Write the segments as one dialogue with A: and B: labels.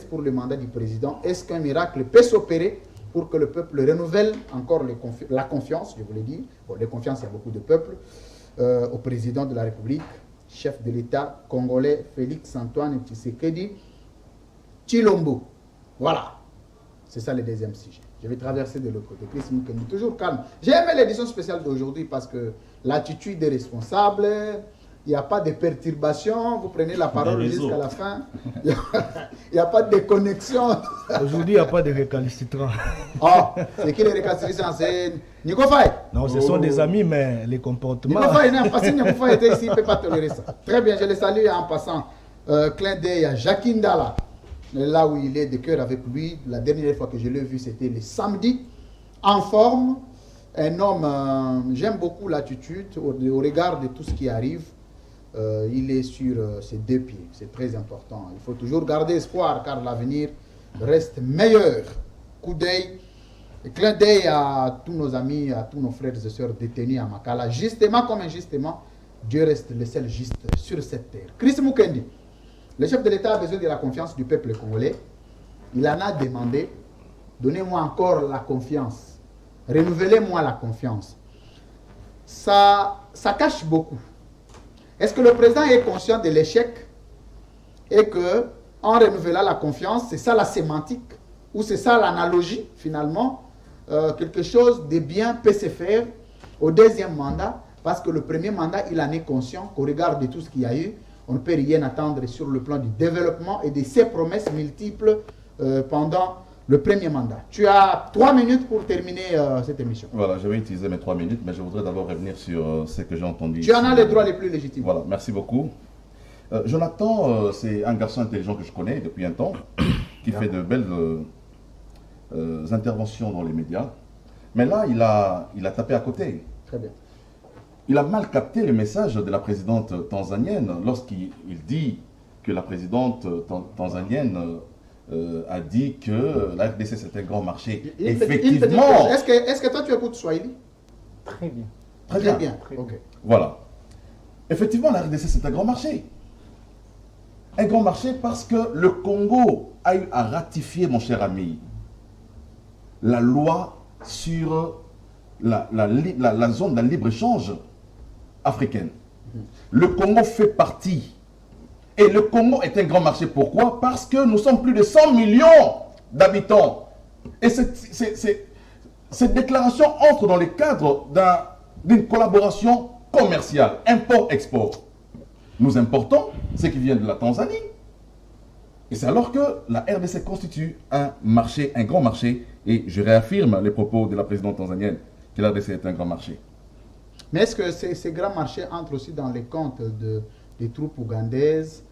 A: pour le mandat du président. Est-ce qu'un miracle peut s'opérer pour que le peuple renouvelle encore la confiance, je vous l'ai dit, bon, les confiances, il y a beaucoup de peuples, au président de la République, chef de l'État congolais Félix Antoine Tshisekedi Tshilombo. Voilà, c'est ça le deuxième sujet. Je vais traverser de l'autre côté. Chris Mukendi, toujours calme. J'ai aimé l'édition spéciale d'aujourd'hui parce que l'attitude est responsable. Il n'y a pas de perturbation, vous prenez la parole jusqu'à la fin. Il n'y a pas de déconnexion.
B: Aujourd'hui, il n'y a pas de récalcitrants.
A: Ah, c'est qui les récalcitrants? C'est Nico Faye?
B: Non, ce sont des amis, mais les comportements...
A: Nico Faye, non, parce que Nico Faye était ici, il ne peut pas tolérer ça. Très bien, je le salue en passant. Clin d'œil à Jacques Ndala, là où il est de cœur avec lui. La dernière fois que je l'ai vu, c'était le samedi, en forme. Un homme, j'aime beaucoup l'attitude au regard de tout ce qui arrive. Il est sur ses deux pieds, c'est très important. Il faut toujours garder espoir car l'avenir reste meilleur. Coup d'œil, clin d'œil à tous nos amis, à tous nos frères et sœurs détenus à Makala. Justement comme injustement, Dieu reste le seul juste sur cette terre. Chris Mukendi, le chef de l'État a besoin de la confiance du peuple congolais. Il en a demandé, donnez-moi encore la confiance, renouvelez-moi la confiance. Ça cache beaucoup. Est-ce que le président est conscient de l'échec et que, en renouvelant la confiance, c'est ça la sémantique ou c'est ça l'analogie finalement, quelque chose de bien peut se faire au deuxième mandat parce que le premier mandat, il en est conscient qu'au regard de tout ce qu'il y a eu, on ne peut rien attendre sur le plan du développement et de ses promesses multiples pendant le premier mandat. Tu as 3 minutes pour terminer cette émission.
C: Voilà, je vais utiliser mes 3 minutes, mais je voudrais d'abord revenir sur ce que j'ai entendu.
A: Tu en as les droits les plus légitimes.
C: Voilà, merci beaucoup. Jonathan, c'est un garçon intelligent que je connais depuis un temps, qui fait de belles interventions dans les médias. Mais là, il a tapé à côté.
A: Très bien.
C: Il a mal capté le message de la présidente tanzanienne lorsqu'il dit que la présidente tanzanienne a dit que la RDC c'est un grand marché. Effectivement.
A: Est-ce que toi tu écoutes Swahili?
B: Très bien.
C: Très bien.
A: Ok.
C: Voilà. Effectivement, la RDC c'est un grand marché. Un grand marché parce que le Congo a eu à ratifier, mon cher ami, la loi sur la zone d'un libre-échange africaine. Le Congo fait partie. Et le Congo est un grand marché. Pourquoi? Parce que nous sommes plus de 100 millions d'habitants. Et cette déclaration entre dans le cadre d'une collaboration commerciale, import-export. Nous importons ce qui vient de la Tanzanie. Et c'est alors que la RDC constitue un marché, un grand marché. Et je réaffirme les propos de la présidente tanzanienne que la RDC est un grand marché.
A: Mais est-ce que ces grands marchés entrent aussi dans les comptes des troupes ougandaises,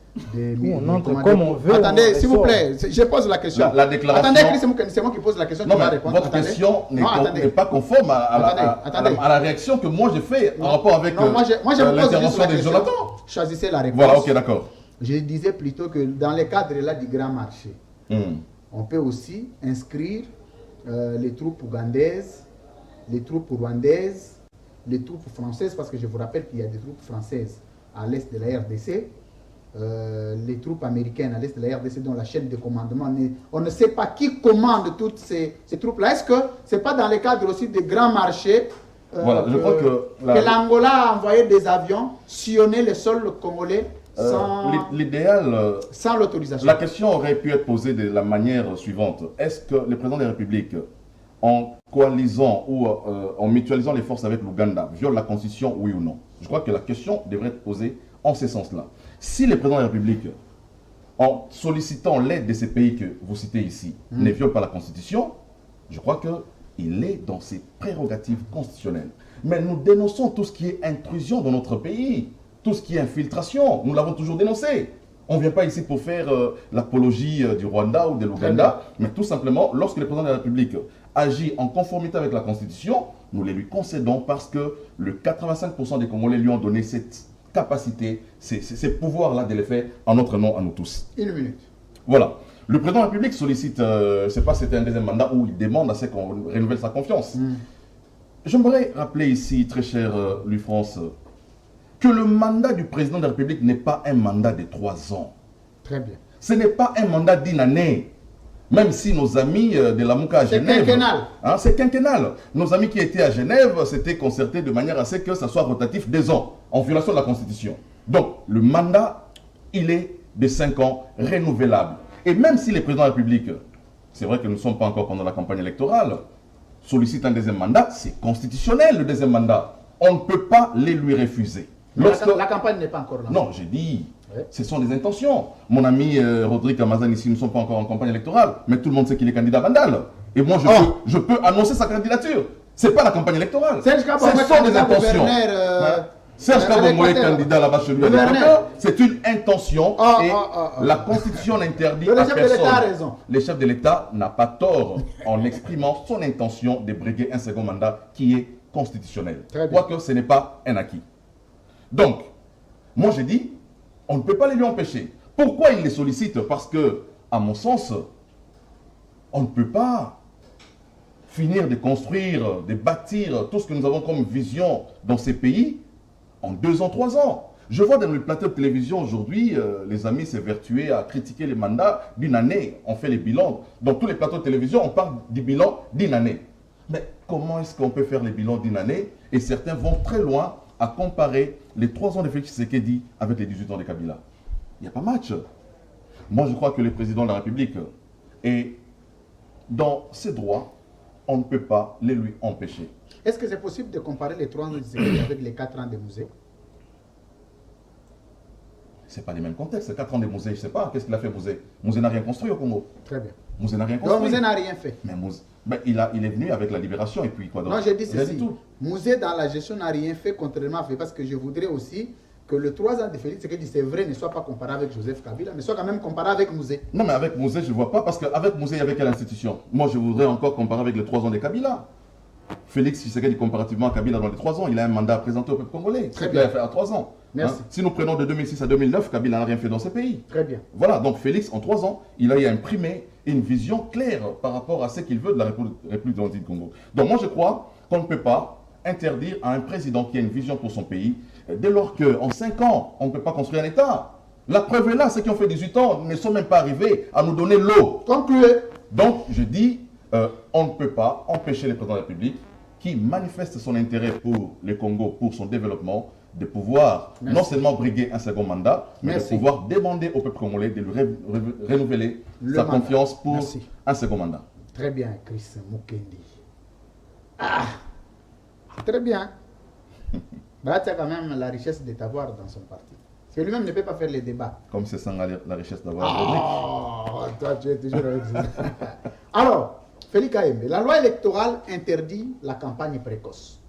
B: on entre comme on veut.
A: Attendez, s'il vous plaît, je pose la question.
C: La déclaration...
A: Attendez, c'est moi qui pose la question,
C: non,
A: tu vas répondre.
C: Votre question n'est pas conforme à la réaction que moi j'ai fait en rapport avec l'intervention de Jonathan.
A: Choisissez la réponse.
C: Voilà, ok, d'accord.
A: Je disais plutôt que dans le cadre là du grand marché, on peut aussi inscrire les troupes ougandaises, les troupes rwandaises, les troupes françaises, parce que je vous rappelle qu'il y a des troupes françaises à l'est de la RDC, les troupes américaines à l'est de la RDC, dont la chaîne de commandement, on ne sait pas qui commande toutes ces troupes-là. Est-ce que ce n'est pas dans le cadre aussi des grands marchés
C: voilà, je crois que
A: l'Angola a envoyé des avions sillonner le sol congolais sans l'autorisation?
C: La question aurait pu être posée de la manière suivante. Est-ce que le président de la République, en coalisant ou en mutualisant les forces avec l'Ouganda, viole la Constitution, oui ou non? Je crois que la question devrait être posée en ce sens-là. Si le président de la République, en sollicitant l'aide de ces pays que vous citez ici, ne viole pas la Constitution, je crois qu'il est dans ses prérogatives constitutionnelles. Mais nous dénonçons tout ce qui est intrusion dans notre pays, tout ce qui est infiltration. Nous l'avons toujours dénoncé. On ne vient pas ici pour faire l'apologie du Rwanda ou de l'Ouganda, mais tout simplement, lorsque le président de la République agit en conformité avec la Constitution, nous les lui concédons parce que le 85% des Congolais lui ont donné cette capacité, ces pouvoirs-là de les faire en notre nom, à nous tous.
A: Une minute.
C: Voilà. Le président de la République sollicite, je ne sais pas si c'était un deuxième mandat où il demande à ce qu'on renouvelle sa confiance. J'aimerais rappeler ici, très cher Louis-France, que le mandat du président de la République n'est pas un mandat de 3 ans.
A: Très bien.
C: Ce n'est pas un mandat d'une année. Même si nos amis de la Mouka à Genève...
A: C'est quinquennal.
C: Hein, c'est quinquennal. Nos amis qui étaient à Genève s'étaient concertés de manière à ce que ça soit rotatif 2 ans, en violation de la Constitution. Donc, le mandat, il est de 5 ans, renouvelable. Et même si les présidents de la République, c'est vrai que nous ne sommes pas encore pendant la campagne électorale, sollicitent un deuxième mandat, c'est constitutionnel le deuxième mandat. On ne peut pas les lui refuser.
A: La campagne n'est pas encore là.
C: Non, j'ai dit,
A: ouais.
C: Ce sont des intentions. Mon ami Rodrigue Amazan ici, nous ne sommes pas encore en campagne électorale, mais tout le monde sait qu'il est candidat Vandal. Et moi, je peux annoncer sa candidature. Ce n'est pas la campagne électorale. Ce sont des intentions. Serge Kabomo est candidat là-bas chez lui. C'est une intention et la Constitution n'interdit à personne. Le chef de l'État n'a pas tort en exprimant son intention de briguer un second mandat qui est constitutionnel. Quoique ce n'est pas un acquis. Donc, moi j'ai dit, on ne peut pas les lui empêcher. Pourquoi il les sollicite? Parce que, à mon sens, on ne peut pas finir de construire, de bâtir tout ce que nous avons comme vision dans ces pays en 2 ans, 3 ans. Je vois dans les plateaux de télévision aujourd'hui, les amis s'évertuer à critiquer les mandats d'une année. On fait les bilans. Dans tous les plateaux de télévision, on parle du bilan d'une année. Mais comment est-ce qu'on peut faire les bilans d'une année? Et certains vont très loin à comparer les 3 ans de Félix Tshisekedi avec les 18 ans de Kabila. Il n'y a pas match. Moi, je crois que le président de la République est dans ses droits. On ne peut pas les lui empêcher.
A: Est-ce que c'est possible de comparer les 3 ans de Tshisekedi avec les 4 ans de Musée?
C: Ce n'est pas les mêmes contextes. 4 ans de Musée, je ne sais pas. Qu'est-ce qu'il a fait Musée? Musée n'a rien construit au Congo.
A: Très bien.
C: Musée n'a rien construit.
A: Donc Musée n'a rien fait.
C: Mais il est venu avec la libération et puis quoi d'autre?
A: Non, j'ai dit ceci. Musée dans la gestion n'a rien fait, contrairement à fait, parce que je voudrais aussi que le 3 ans de Félix Tshisekedi, c'est vrai, ne soit pas comparé avec Joseph Kabila, mais soit quand même comparé avec Musée.
C: Non, mais avec Musée, je ne vois pas, parce qu'avec Musée, il y avait quelle institution? Moi, je voudrais encore comparer avec les 3 ans de Kabila. Félix Tshisekedi, comparativement à Kabila, dans les 3 ans, il a un mandat à présenter au peuple congolais. Très bien. Il a fait à 3 ans.
A: Merci.
C: Hein? Si nous prenons de 2006 à 2009, Kabila n'a rien fait dans ce pays.
A: Très bien.
C: Voilà, donc Félix, en 3 ans, il a imprimé une vision claire par rapport à ce qu'il veut de la République du Congo. Donc moi, je crois qu'on ne peut pas interdire à un président qui a une vision pour son pays, dès lors qu'en 5 ans, on ne peut pas construire un État. La preuve est là, ceux qui ont fait 18 ans ne sont même pas arrivés à nous donner l'eau.
A: Concluez.
C: Donc, je dis, on ne peut pas empêcher le président de la République qui manifeste son intérêt pour le Congo, pour son développement, de pouvoir non seulement briguer un second mandat, mais de pouvoir demander au peuple congolais de lui renouveler sa confiance pour un second mandat.
A: Très bien, Chris Mukendi. Ah, très bien. Bah, tu as quand même la richesse de t'avoir dans son parti. Parce que lui-même ne peut pas faire les débats.
C: Comme c'est sans la richesse d'avoir
A: toi, tu es toujours avec ça. Alors, Félix Kaembe, la loi électorale interdit la campagne précoce.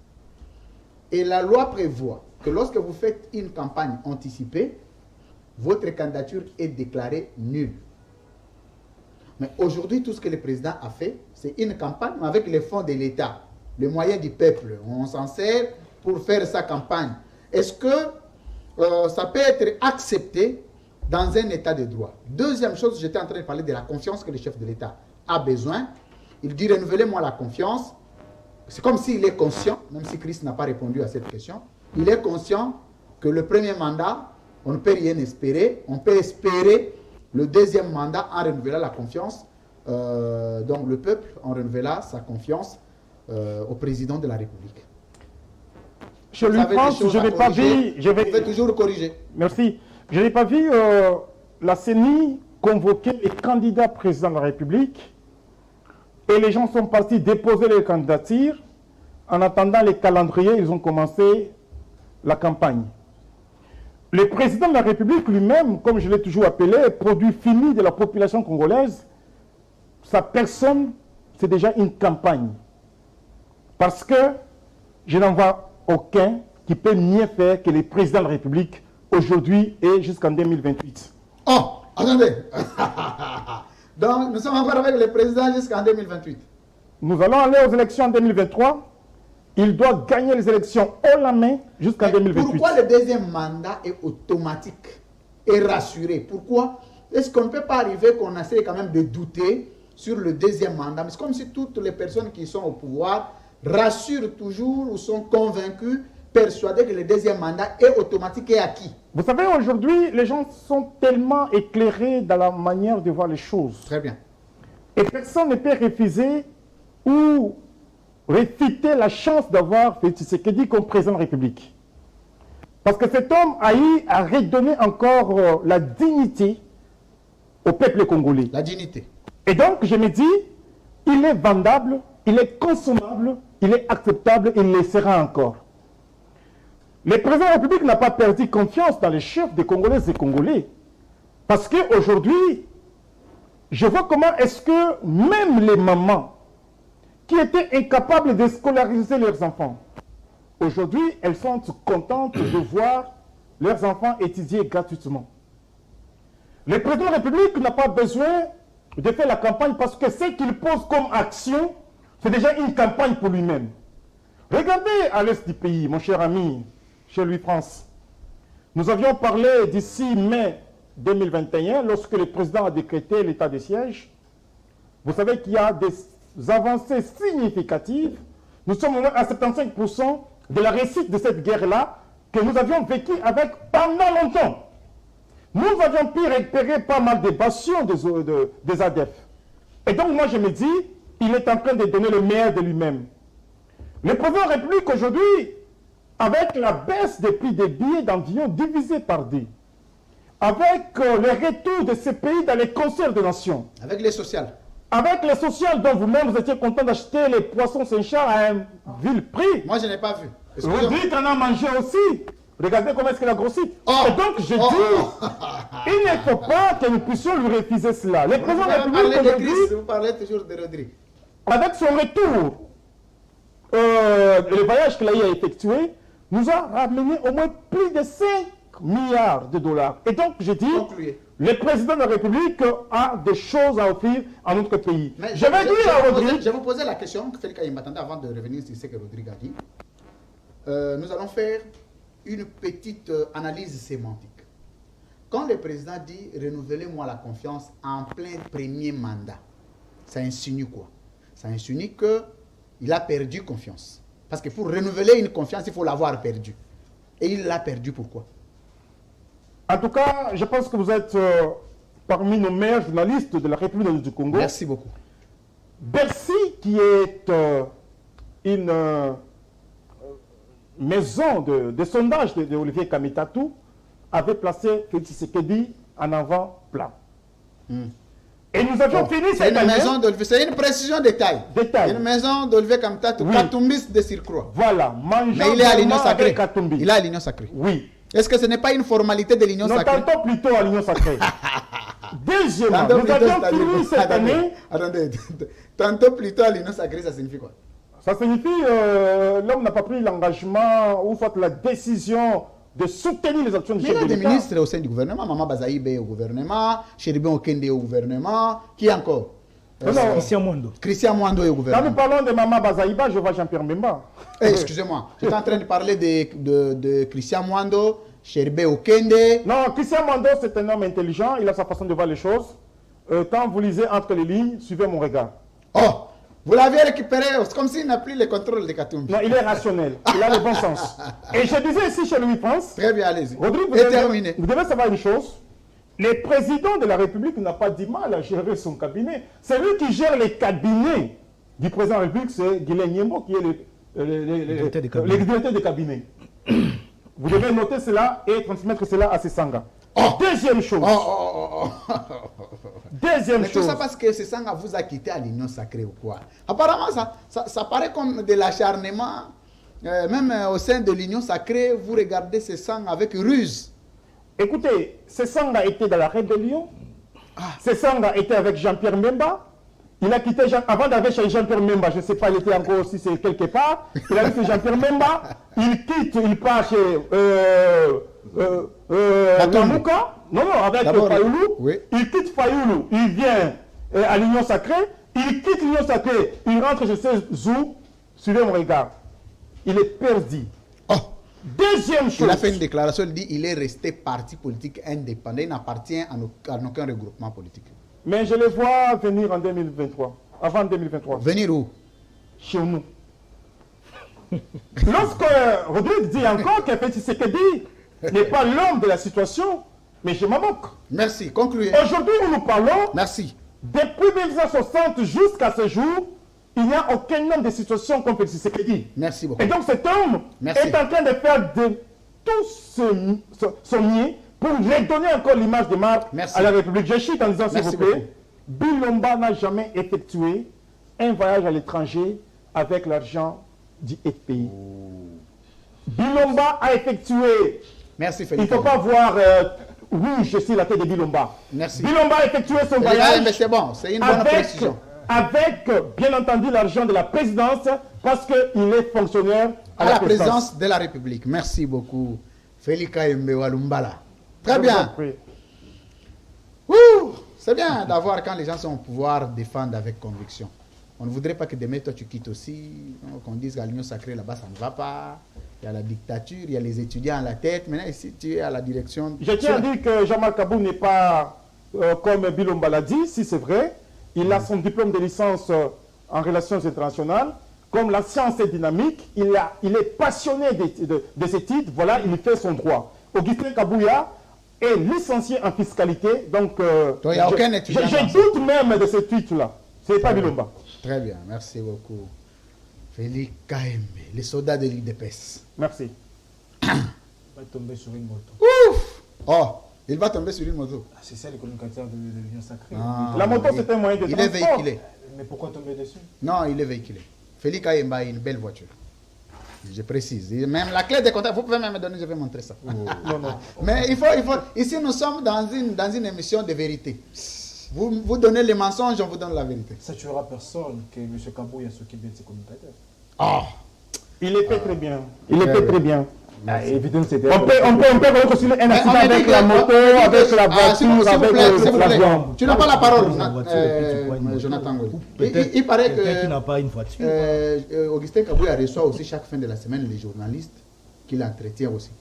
A: Et la loi prévoit que lorsque vous faites une campagne anticipée, votre candidature est déclarée nulle. Mais aujourd'hui, tout ce que le président a fait, c'est une campagne avec les fonds de l'État, les moyens du peuple. On s'en sert pour faire sa campagne. Est-ce que ça peut être accepté dans un état de droit? Deuxième chose, j'étais en train de parler de la confiance que le chef de l'État a besoin. Il dit, renouvelez-moi la confiance. C'est comme s'il est conscient, même si Chris n'a pas répondu à cette question, il est conscient que le premier mandat, on ne peut rien espérer. On peut espérer le deuxième mandat en renouvelant la confiance. Donc le peuple en renouvelant sa confiance au président de la République.
D: Je lui pense, je n'ai pas vu...
A: Je vais toujours corriger.
D: Merci. Je n'ai pas vu la CENI convoquer les candidats présidents de la République et les gens sont partis déposer les candidatures. En attendant les calendriers, ils ont commencé la campagne. Le président de la République lui-même, comme je l'ai toujours appelé, produit fini de la population congolaise. Sa personne, c'est déjà une campagne. Parce que je n'en vois aucun qui peut mieux faire que le président de la République aujourd'hui et jusqu'en 2028.
A: Oh, attendez. Donc, nous sommes encore avec le président jusqu'en 2028.
D: Nous allons aller aux élections en 2023. Il doit gagner les élections haut la main jusqu'en 2028.
A: Pourquoi le deuxième mandat est automatique et rassuré? Pourquoi est-ce qu'on ne peut pas arriver qu'on essaie quand même de douter sur le deuxième mandat? Mais c'est comme si toutes les personnes qui sont au pouvoir rassurent toujours ou sont convaincus persuadé que le deuxième mandat est automatique et acquis.
D: Vous savez, aujourd'hui, les gens sont tellement éclairés dans la manière de voir les choses.
A: Très bien.
D: Et personne ne peut refuser ou réfuter la chance d'avoir Félix Tshisekedi comme président de la République. Parce que cet homme a eu à redonner encore la dignité au peuple congolais.
A: La dignité.
D: Et donc, je me dis, il est vendable, il est consommable, il est acceptable, il le sera encore. Le président de la République n'a pas perdu confiance dans les chefs des Congolaises et Congolais. Parce qu'aujourd'hui, je vois comment est-ce que même les mamans qui étaient incapables de scolariser leurs enfants, aujourd'hui, elles sont contentes de voir leurs enfants étudier gratuitement. Le président de la République n'a pas besoin de faire la campagne parce que ce qu'il pose comme action, c'est déjà une campagne pour lui-même. Regardez à l'est du pays, mon cher ami, chez Louis-France. Nous avions parlé d'ici mai 2021, lorsque le président a décrété l'état de siège. Vous savez qu'il y a des avancées significatives. Nous sommes au moins à 75% de la réussite de cette guerre-là que nous avions vécue avec pendant longtemps. Nous avions pu récupérer pas mal de bastions des ADF. Et donc moi je me dis, il est en train de donner le meilleur de lui-même. Le président de la République aujourd'hui, avec la baisse des prix des billets d'environ divisé par 2, avec le retour de ces pays dans les concerts des nations,
A: Avec les sociales.
D: avec les sociales dont vous-même vous étiez content d'acheter les poissons Saint-Charles à un vil prix.
A: Moi, je n'ai pas vu. Excusez-moi.
D: Rodrigue en a mangé aussi. Regardez comment est-ce qu'il a grossi.
A: Oh.
D: Et donc je dis, il ne faut pas que nous puissions lui refuser cela. Le président de la
A: Vous
D: République
A: parlez de
D: aujourd'hui,
A: Christ, vous parlez toujours de Rodrigue.
D: avec son retour, le voyage qu'il a eu à effectuer, nous a ramené au moins plus de 5 milliards de dollars. Et donc, je dis,
A: Concluez.
D: le président de la République a des choses à offrir à notre pays.
A: Mais
D: Je vais dire à Rodrigue,
A: je vous posais la question, Félix m'attendait avant de revenir sur ce que Rodrigue a dit. Nous allons faire une petite analyse sémantique. Quand le président dit « renouvelez-moi la confiance en plein premier mandat », ça insinue quoi? Ça insinue qu'il a perdu confiance. Parce que pour renouveler une confiance, il faut l'avoir perdue. Et il l'a perdue pourquoi?
D: en tout cas, je pense que vous êtes parmi nos meilleurs journalistes de la République du Congo.
A: Merci beaucoup.
D: Bercy, qui est une maison de sondage de Olivier Kamitatou, avait placé Félix Tshisekedi en avant-plan. Et nous avions fini
A: C'est
D: cette
A: une
D: année.
A: maison d'Olivier, c'est une précision détail.
D: Détail.
A: Une maison d'Olivier Kamitatou,
D: Oui.
A: Katumbis de surcroît.
D: Voilà, mangeant
A: Mais il est à l'Union
D: vraiment
A: sacrée.
D: avec Katumbi.
A: Il est à l'Union sacrée.
D: Oui.
A: Est-ce que ce n'est pas une formalité de l'Union
D: Nous
A: sacrée?
D: tentons plutôt à l'Union sacrée. Deuxièmement,
A: Tantôt
D: nous
A: plutôt,
D: avions
A: c'est-à-dire-
D: fini cette année.
A: Attendez. Tantôt plutôt à l'Union sacrée, ça signifie quoi?
D: Ça signifie l'homme n'a pas pris l'engagement ou soit la décision de soutenir les actions du
A: Mais
D: chef
A: il y a
D: de
A: des
D: l'État.
A: ministres au sein du gouvernement. Maman Bazaïbe est au gouvernement, Chéribé Okende est au gouvernement. Qui encore?
D: Non,
B: Christian Mondo.
A: Christian Mwando est au
D: Quand nous
A: gouvernement.
D: parlons de Maman Bazaïba, je vois Jean-Pierre Mbemba.
A: Excusez-moi, j'étais en train de parler de Christian Mwando, Chéribé Okende.
D: Non, Christian Mando, c'est un homme intelligent, il a sa façon de voir les choses. Quand vous lisez entre les lignes, suivez mon regard.
A: Oh, vous l'avez récupéré, c'est comme s'il n'a plus le contrôle de Katumbi.
D: Non, il est rationnel, il a le bon sens. Et je disais ici chez Louis France,
A: Très bien, allez-y.
D: Rodrigue,
A: Et terminé.
D: vous devez savoir une chose. Le président de la République n'a pas du mal à gérer son cabinet. C'est lui qui gère les cabinets du président de la République, c'est Guilain Nyembo qui est le
B: directeur de cabinet.
D: directeur de cabinet. Vous devez noter cela et transmettre cela à Sesanga.
A: Oh.
D: Deuxième chose. Deuxième
A: Mais tout
D: chose.
A: ça parce que Sesanga vous a quitté à l'Union sacrée ou quoi? Apparemment, ça paraît comme de l'acharnement. Même au sein de l'Union sacrée, vous regardez Sesanga avec ruse.
D: Écoutez, Sesanga était dans la rébellion. Sesanga était avec Jean-Pierre Mbemba. Il a quitté avant d'arriver chez Jean-Pierre Mbemba, je ne sais pas, il était encore aussi c'est quelque part. Il a chez Jean-Pierre Mbemba. Il quitte, il part chez Namouka. Non, avec
A: D'abord,
D: Fayoulou.
A: oui.
D: Il quitte Fayoulou, il vient à l'Union sacrée. Il quitte l'Union sacrée, il rentre chez Zou. Suivez mon regard. Il est perdu.
A: Oh,
D: Deuxième chose.
A: il a fait une déclaration, il dit il est resté parti politique indépendant, il n'appartient à aucun regroupement politique.
D: Mais je le vois venir en 2023, avant 2023,
A: Venir où?
D: chez nous. Lorsque Rodrigue dit encore que Félix Tshisekedi n'est pas l'homme de la situation, mais je m'en moque.
A: Merci. Concluez.
D: Aujourd'hui, où nous parlons,
A: Merci.
D: depuis 1960 jusqu'à ce jour, il n'y a aucun homme de situation comme Félix Tshisekedi.
A: Merci beaucoup.
D: Et donc cet homme
A: Merci.
D: est en train de faire de tout son mieux pour redonner encore l'image de marque
A: Merci.
D: à la République. Je chute en disant, s'il
A: Merci
D: vous plaît,
A: beaucoup.
D: Bilomba n'a jamais effectué un voyage à l'étranger avec l'argent du FPI. Bilomba a effectué,
A: Merci
D: il
A: Félix.
D: ne faut pas voir rouge sur la tête de Bilomba.
A: Merci.
D: Bilomba a effectué son
A: Mais
D: voyage
A: c'est bon, c'est une bonne précision.
D: avec, bien entendu, l'argent de la présidence parce qu'il est fonctionnaire
A: À la présidence de la République. Merci beaucoup. Félix Kaembe Walumbala. Très bien. Ouh, c'est bien d'avoir quand les gens sont au pouvoir défendre avec conviction. On ne voudrait pas que demain toi tu quittes aussi, qu'on dise qu'à l'Union sacrée là-bas ça ne va pas. Il y a la dictature, il y a les étudiants à la tête. Maintenant ici tu es à la direction.
D: Je tiens à dire que Jean-Marc Kabou n'est pas comme Bilomba l'a dit, si c'est vrai. Il a son diplôme de licence en relations internationales. Comme la science est dynamique, il est passionné des études. Voilà, il fait son droit. Augustin Kabouya est licencié en fiscalité. Donc,
A: il n'y a aucun étudiant.
D: Je doute même de ce titre-là. Ce n'est pas Bilomba.
A: Très bien, merci beaucoup. Félix Kaembe, les soldats de l'IDPS.
D: Merci.
B: Il va tomber sur une moto.
A: Ouf! Oh, il va tomber sur une moto.
B: Ah, c'est ça le communicateur de l'Union sacrée.
A: Ah,
D: La moto,
A: il-
D: c'est un moyen de
A: Il est
D: transport.
A: véhiculé.
B: Mais pourquoi tomber dessus?
A: Non, il est véhiculé. Félix Kaembe a une belle voiture. Je précise. Et même la clé de contact, vous pouvez même me donner, je vais montrer ça.
D: Non, non.
A: Mais il faut. Ici, nous sommes dans une émission de vérité. Vous donnez les mensonges, on vous donne la vérité.
B: Ça tuera personne que M. Kabouya s'occupe de ses communicateurs.
A: Ah!
D: Il le fait très bien. Il le fait très bien.
B: Évidemment, c'était.
D: On peut reconstruire un accident
A: on a dit
D: avec
A: que-
D: la moto, avec la
A: Ah, s'il vous
D: voiture, avec
A: plaît.
D: l'avion.
A: Tu n'as pas la parole,
B: Une voiture et puis tu prends une moto.
A: Jonathan Ngoli.
B: Peut-être
A: Il paraît
B: quelqu'un qui
A: que
B: n'a pas une voiture.
A: Augustin Kabouya reçoit aussi chaque fin de la semaine les journalistes qu'il entretient aussi.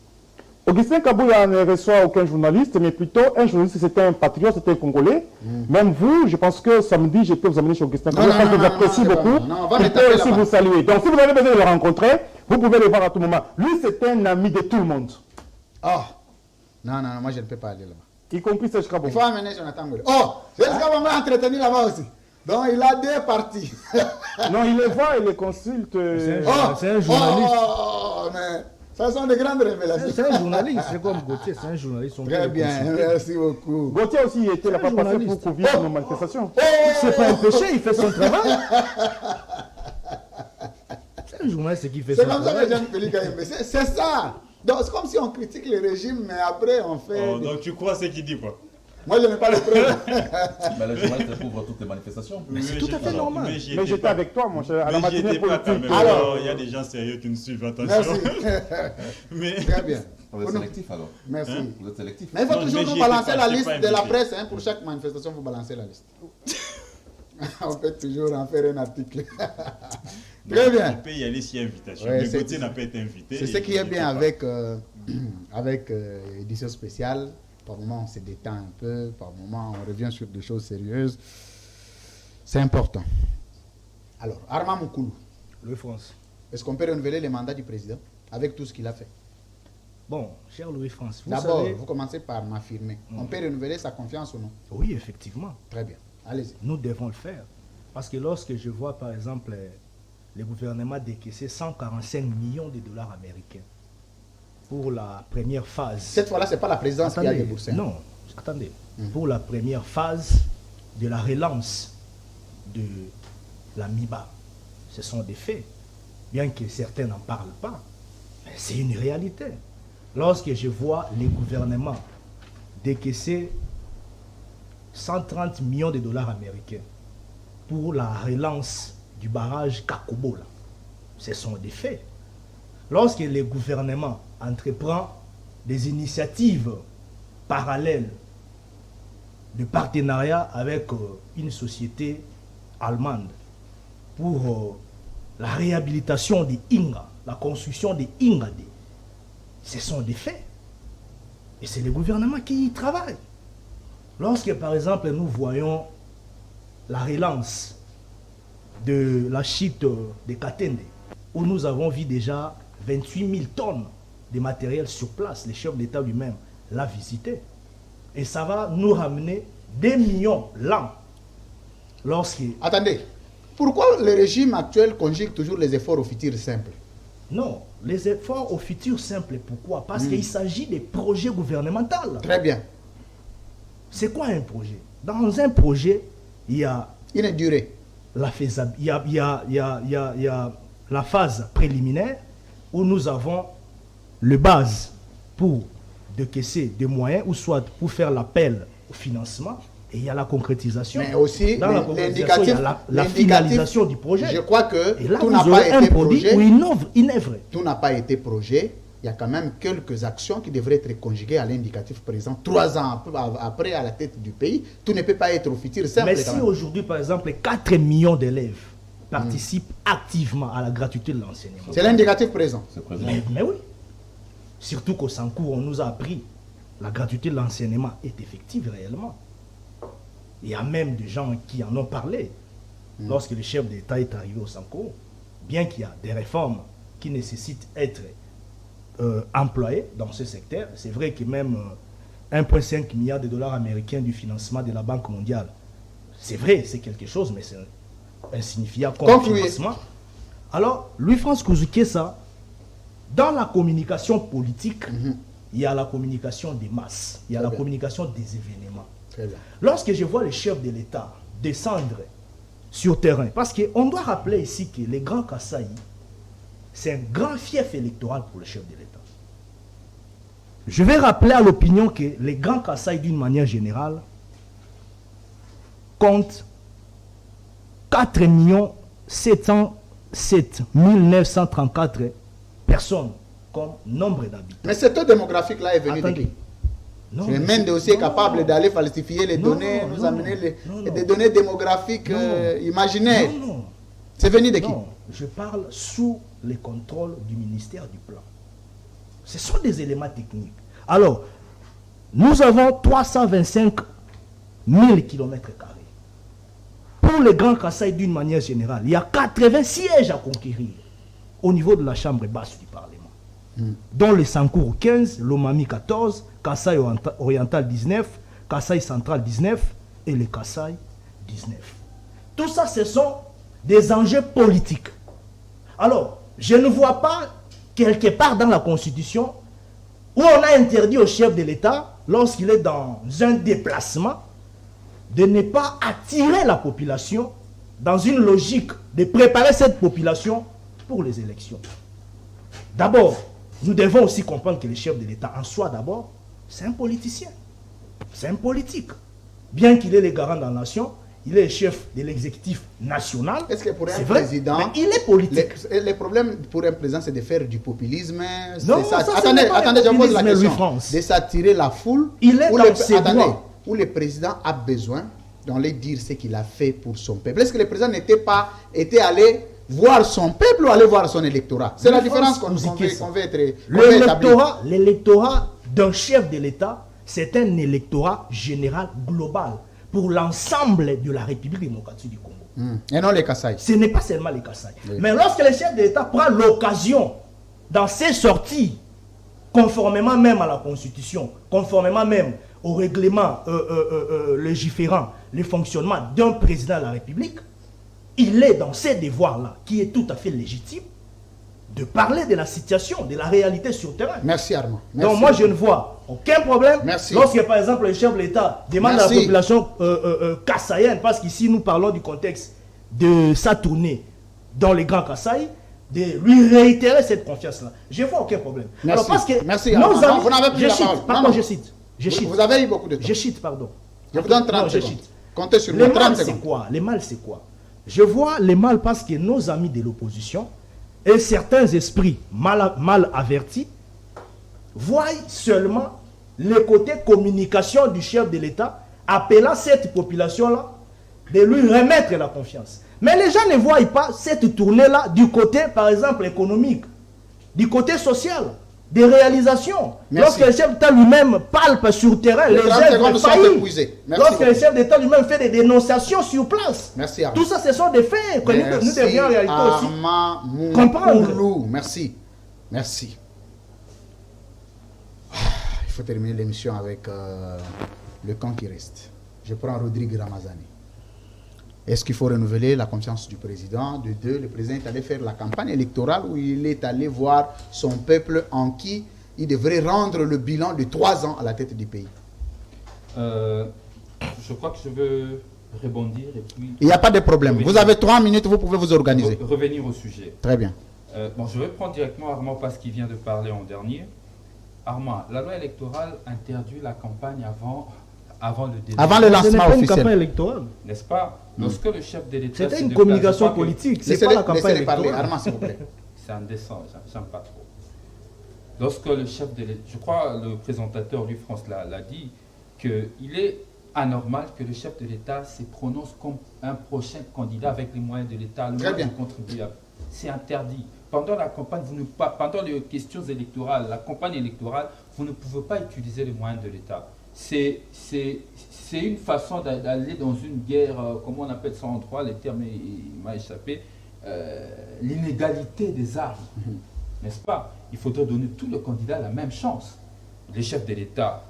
D: Augustin Kabouya ne reçoit aucun journaliste, mais plutôt un journaliste, c'était un patriote, c'était un Congolais. Même vous, je pense que samedi, je peux vous amener chez Augustin Kabouya, parce que je l'apprécie beaucoup.
A: non, on va
D: Je
A: me taper
D: peux aussi
A: là-bas.
D: vous saluer. Donc, si vous avez besoin de le rencontrer, vous pouvez le voir à tout moment. Lui, c'est un ami de tout le monde,
A: Oh! Non, moi je ne peux pas aller là-bas.
D: y compris Serge
A: Il
D: Kabouya.
A: faut amener Jonathan Ngoli. Oh! Est-ce qu'on va entretenu là-bas aussi? Donc il a deux parties.
D: Non, il les voit, il les consulte.
B: C'est un journaliste.
A: Oh, mais ça sont de grandes révélations.
B: C'est un journaliste, c'est comme Gauthier, c'est un journaliste. on peut
A: Très
B: le
A: bien,
B: consulter.
A: merci beaucoup.
D: Gauthier aussi était là-bas
B: un
D: passé pour
B: journaliste.
D: couvrir nos manifestations.
B: C'est pas un péché, il fait son travail. C'est un journaliste qui fait
A: C'est
B: son
A: comme ça que
B: travail.
A: j'aime Félix Kaembe. C'est ça. Donc c'est comme si on critique le régime, mais après on fait.
E: Oh, donc tu crois ce qu'il dit quoi?
A: Moi je n'ai pas le preuve.
C: Mais les journalistes couvrent toutes les manifestations.
E: Mais
B: c'est tout à fait normal.
D: Mais j'étais avec toi, mon cher, à la
E: Mais j'y
D: matinée
E: étais pas quand
D: politique.
E: même.
A: Alors-
E: Alors, il y a des gens sérieux qui nous suivent, attention.
A: Merci.
E: Mais
A: Très bien.
C: Vous êtes sélectif alors.
A: Merci.
C: Vous êtes sélectif.
A: Mais il faut
E: Non,
A: toujours
E: mais
A: nous
E: j'y étais
A: balancer
E: pas,
A: la
E: j'étais
A: liste
E: pas
A: de la
E: invité.
A: presse. Hein, pour chaque manifestation, vous balancez la liste. On peut toujours en faire un article. Très bien.
E: on peut y aller s'il y a invitation.
A: Ouais,
E: mais
A: c'est-
E: Gauthier n'a pas été invité.
A: C'est ce qui est bien avec, avec édition spéciale. Par moment, on se détend un peu. Par moment, on revient sur des choses sérieuses. C'est important. Alors, Armand Moukoulou,
B: Le France.
A: est-ce qu'on peut renouveler les mandats du président avec tout ce qu'il a fait?
B: Bon, cher Louis-France, vous
A: D'abord,
B: savez...
A: vous commencez par m'affirmer. On peut renouveler sa confiance ou non?
B: Oui, effectivement.
A: Très bien. Allez-y.
B: Nous devons le faire. Parce que lorsque je vois, par exemple, le gouvernement décaisser 145 millions de dollars américains pour la première phase.
A: Cette fois-là, ce n'est pas la présidence qui a
B: Attendez,
A: déboursé.
B: non, attendez. Pour la première phase de la relance de la MIBA, ce sont des faits. Bien que certains n'en parlent pas, mais c'est une réalité. Lorsque je vois les gouvernements décaisser 130 millions de dollars américains pour la relance du barrage Kakobo, là, ce sont des faits. Lorsque le gouvernement entreprend des initiatives parallèles de partenariat avec une société allemande pour la réhabilitation des Inga, la construction des Inga, ce sont des faits. Et c'est le gouvernement qui y travaille. Lorsque, par exemple, nous voyons la relance de la chute de Katende, où nous avons vu déjà 28 000 tonnes de matériel sur place. Le chef d'État lui-même l'a visité. Et ça va nous ramener des millions l'an.
A: Attendez, pourquoi le régime actuel conjugue toujours les efforts au futur simple?
B: Non, les efforts au futur simple. Pourquoi? Parce qu'il s'agit des projets gouvernementaux.
A: Très bien.
B: C'est quoi un projet? Dans un projet, il y a
A: une durée.
B: La faisabilité, il y a la phase préliminaire où nous avons le base pour décaisser des moyens ou soit pour faire l'appel au financement. Et il y a la concrétisation.
A: Mais aussi,
B: dans la concrétisation, il y a la finalisation du projet.
A: Je crois que
B: et là,
A: tout n'a pas été projet.
B: Ou une œuvre.
A: Tout n'a pas été projet. Il y a quand même quelques actions qui devraient être conjuguées à l'indicatif présent. 3 ans après, à la tête du pays, tout ne peut pas être au futur simple.
B: Mais si aujourd'hui, par exemple, 4 millions d'élèves participent activement à la gratuité de l'enseignement.
A: C'est l'indicatif présent.
B: Mais oui. Surtout qu'au Sancour, on nous a appris la gratuité de l'enseignement est effective réellement. Il y a même des gens qui en ont parlé lorsque le chef d'État est arrivé au Sancour. Bien qu'il y a des réformes qui nécessitent d'être employés dans ce secteur. C'est vrai que même 1,5 milliard de dollars américains du financement de la Banque mondiale, c'est vrai, c'est quelque chose, mais c'est insignifiant comme financement. Alors, Louis-France Kouzoukéssa, dans la communication politique, il y a la communication des masses, il y a la communication des événements. Lorsque je vois le chef de l'État descendre sur terrain, parce qu'on doit rappeler ici que les Grands Kasaï, c'est un grand fief électoral pour le chef de l'État. Je vais rappeler à l'opinion que les Grands Kasaï, d'une manière générale, comptent 4 707 934 personnes comme nombre d'habitants.
A: Mais ce taux démographique-là est venu de qui? C'est même aussi capable d'aller falsifier les données, nous amener des données démographiques imaginaires. C'est venu de qui?
B: Non, je parle sous le contrôle du ministère du Plan. Ce sont des éléments techniques. Alors, nous avons 325 000 km². Pour les Grands Kasaï, d'une manière générale, il y a 80 sièges à conquérir au niveau de la chambre basse du Parlement. Dont les Sankour 15, l'Omami 14, Kasaï Oriental 19, Kasaï Central 19 et les Kasaï 19. Tout ça, ce sont des enjeux politiques. Alors, je ne vois pas quelque part dans la Constitution où on a interdit au chef de l'État, lorsqu'il est dans un déplacement, de ne pas attirer la population dans une logique de préparer cette population pour les élections. D'abord, nous devons aussi comprendre que le chef de l'État en soi, d'abord, c'est un politicien. C'est un politique. Bien qu'il ait les garants de la nation, il est le chef de l'exécutif national.
A: Est-ce que pour un président,
B: mais il est politique.
A: Le problème pour un président, c'est de faire du populisme.
B: Non,
A: attendez, je pose la question. De s'attirer la foule.
B: Il est dans ses droits.
A: Où le président a besoin d'aller dire ce qu'il a fait pour son peuple. Est-ce que le président était allé voir son peuple ou aller voir son électorat? C'est la différence qu'on veut être.
B: L'électorat d'un chef de l'État, c'est un électorat général global pour l'ensemble de la République démocratique du Congo.
A: Et non les Kasaï.
B: Ce n'est pas seulement les Kasaï. Oui. Mais lorsque le chef de l'État prend l'occasion, dans ses sorties, conformément même à la Constitution, conformément même au règlement légiférant le fonctionnement d'un président de la République, il est dans ces devoirs-là, qui est tout à fait légitime, de parler de la situation, de la réalité sur le terrain.
A: Merci Armand. Merci.
B: Donc moi je ne vois aucun problème.
A: Merci.
B: Lorsque par exemple le chef de l'État demande à la population kassaïenne, parce qu'ici nous parlons du contexte de sa tournée dans les Grands Kasaï, de lui réitérer cette confiance-là. Je ne vois aucun problème.
A: Merci.
B: Alors parce que
A: merci. Vous n'avez plus la parole.
B: Pardon, je cite.
A: Vous avez eu beaucoup de temps.
B: Je cite, pardon.
A: Je vous donne 30 secondes. Comptez sur moi. 30 secondes.
B: C'est quoi? Les mal, c'est quoi? Je vois les mal parce que nos amis de l'opposition et certains esprits mal avertis voient seulement le côté communication du chef de l'État appelant cette population-là de lui remettre la confiance. Mais les gens ne voient pas cette tournée-là du côté, par exemple, économique, du côté social. des réalisations.
A: Merci.
B: Lorsque le chef d'État lui-même palpe sur le terrain,
A: Les
B: les
A: 30 secondes
B: œuvres
A: sont
B: faillies.
A: épuisées. Merci
B: Lorsque le
A: beaucoup.
B: chef d'État lui-même fait des dénonciations sur place.
A: Merci Armand.
B: Tout ça, ce sont des faits que nous devions en réalité aussi
A: Armand
B: comprendre.
A: Moukoulou. Merci. Merci. Il faut terminer l'émission avec le camp qui reste. Je prends Rodrigue Ramazani. Est-ce qu'il faut renouveler la confiance du président? De deux, le président est allé faire la campagne électorale où il est allé voir son peuple en qui il devrait rendre le bilan de 3 ans à la tête du pays.
F: Je crois que je veux rebondir et puis
A: Il n'y a pas de problème. Vous avez 3 minutes, vous pouvez vous organiser.
F: revenir au sujet.
A: Très bien.
F: Bon, je vais prendre directement Armand parce qu'il vient de parler en dernier. Armand, la loi électorale interdit la campagne avant le début.
A: Avant le
B: Ce n'est
A: lancement
B: pas une
A: officiel.
B: campagne électorale.
F: N'est-ce pas? Lorsque le chef de l'État...
B: C'était
F: se
B: une
F: déplace,
B: communication
F: je crois que
B: politique. C'est pas la campagne
A: Laissez-les parler.
B: électorale.
A: Armand, s'il vous plaît.
F: C'est indécent, j'aime pas trop. Lorsque le chef de l'État... Je crois le présentateur, lui, France, l'a dit, qu'il est anormal que le chef de l'État se prononce comme un prochain candidat avec les moyens de l'État, le
A: Très
F: moyen
A: bien.
F: du contribuable. C'est interdit. Pendant la campagne, pendant les questions électorales, la campagne électorale, vous ne pouvez pas utiliser les moyens de l'État. C'est une façon d'aller dans une guerre, comment on appelle ça en droit, le terme m'a échappé, l'inégalité des armes. N'est-ce pas? Il faudrait donner tous les candidats la même chance. Le chef de l'État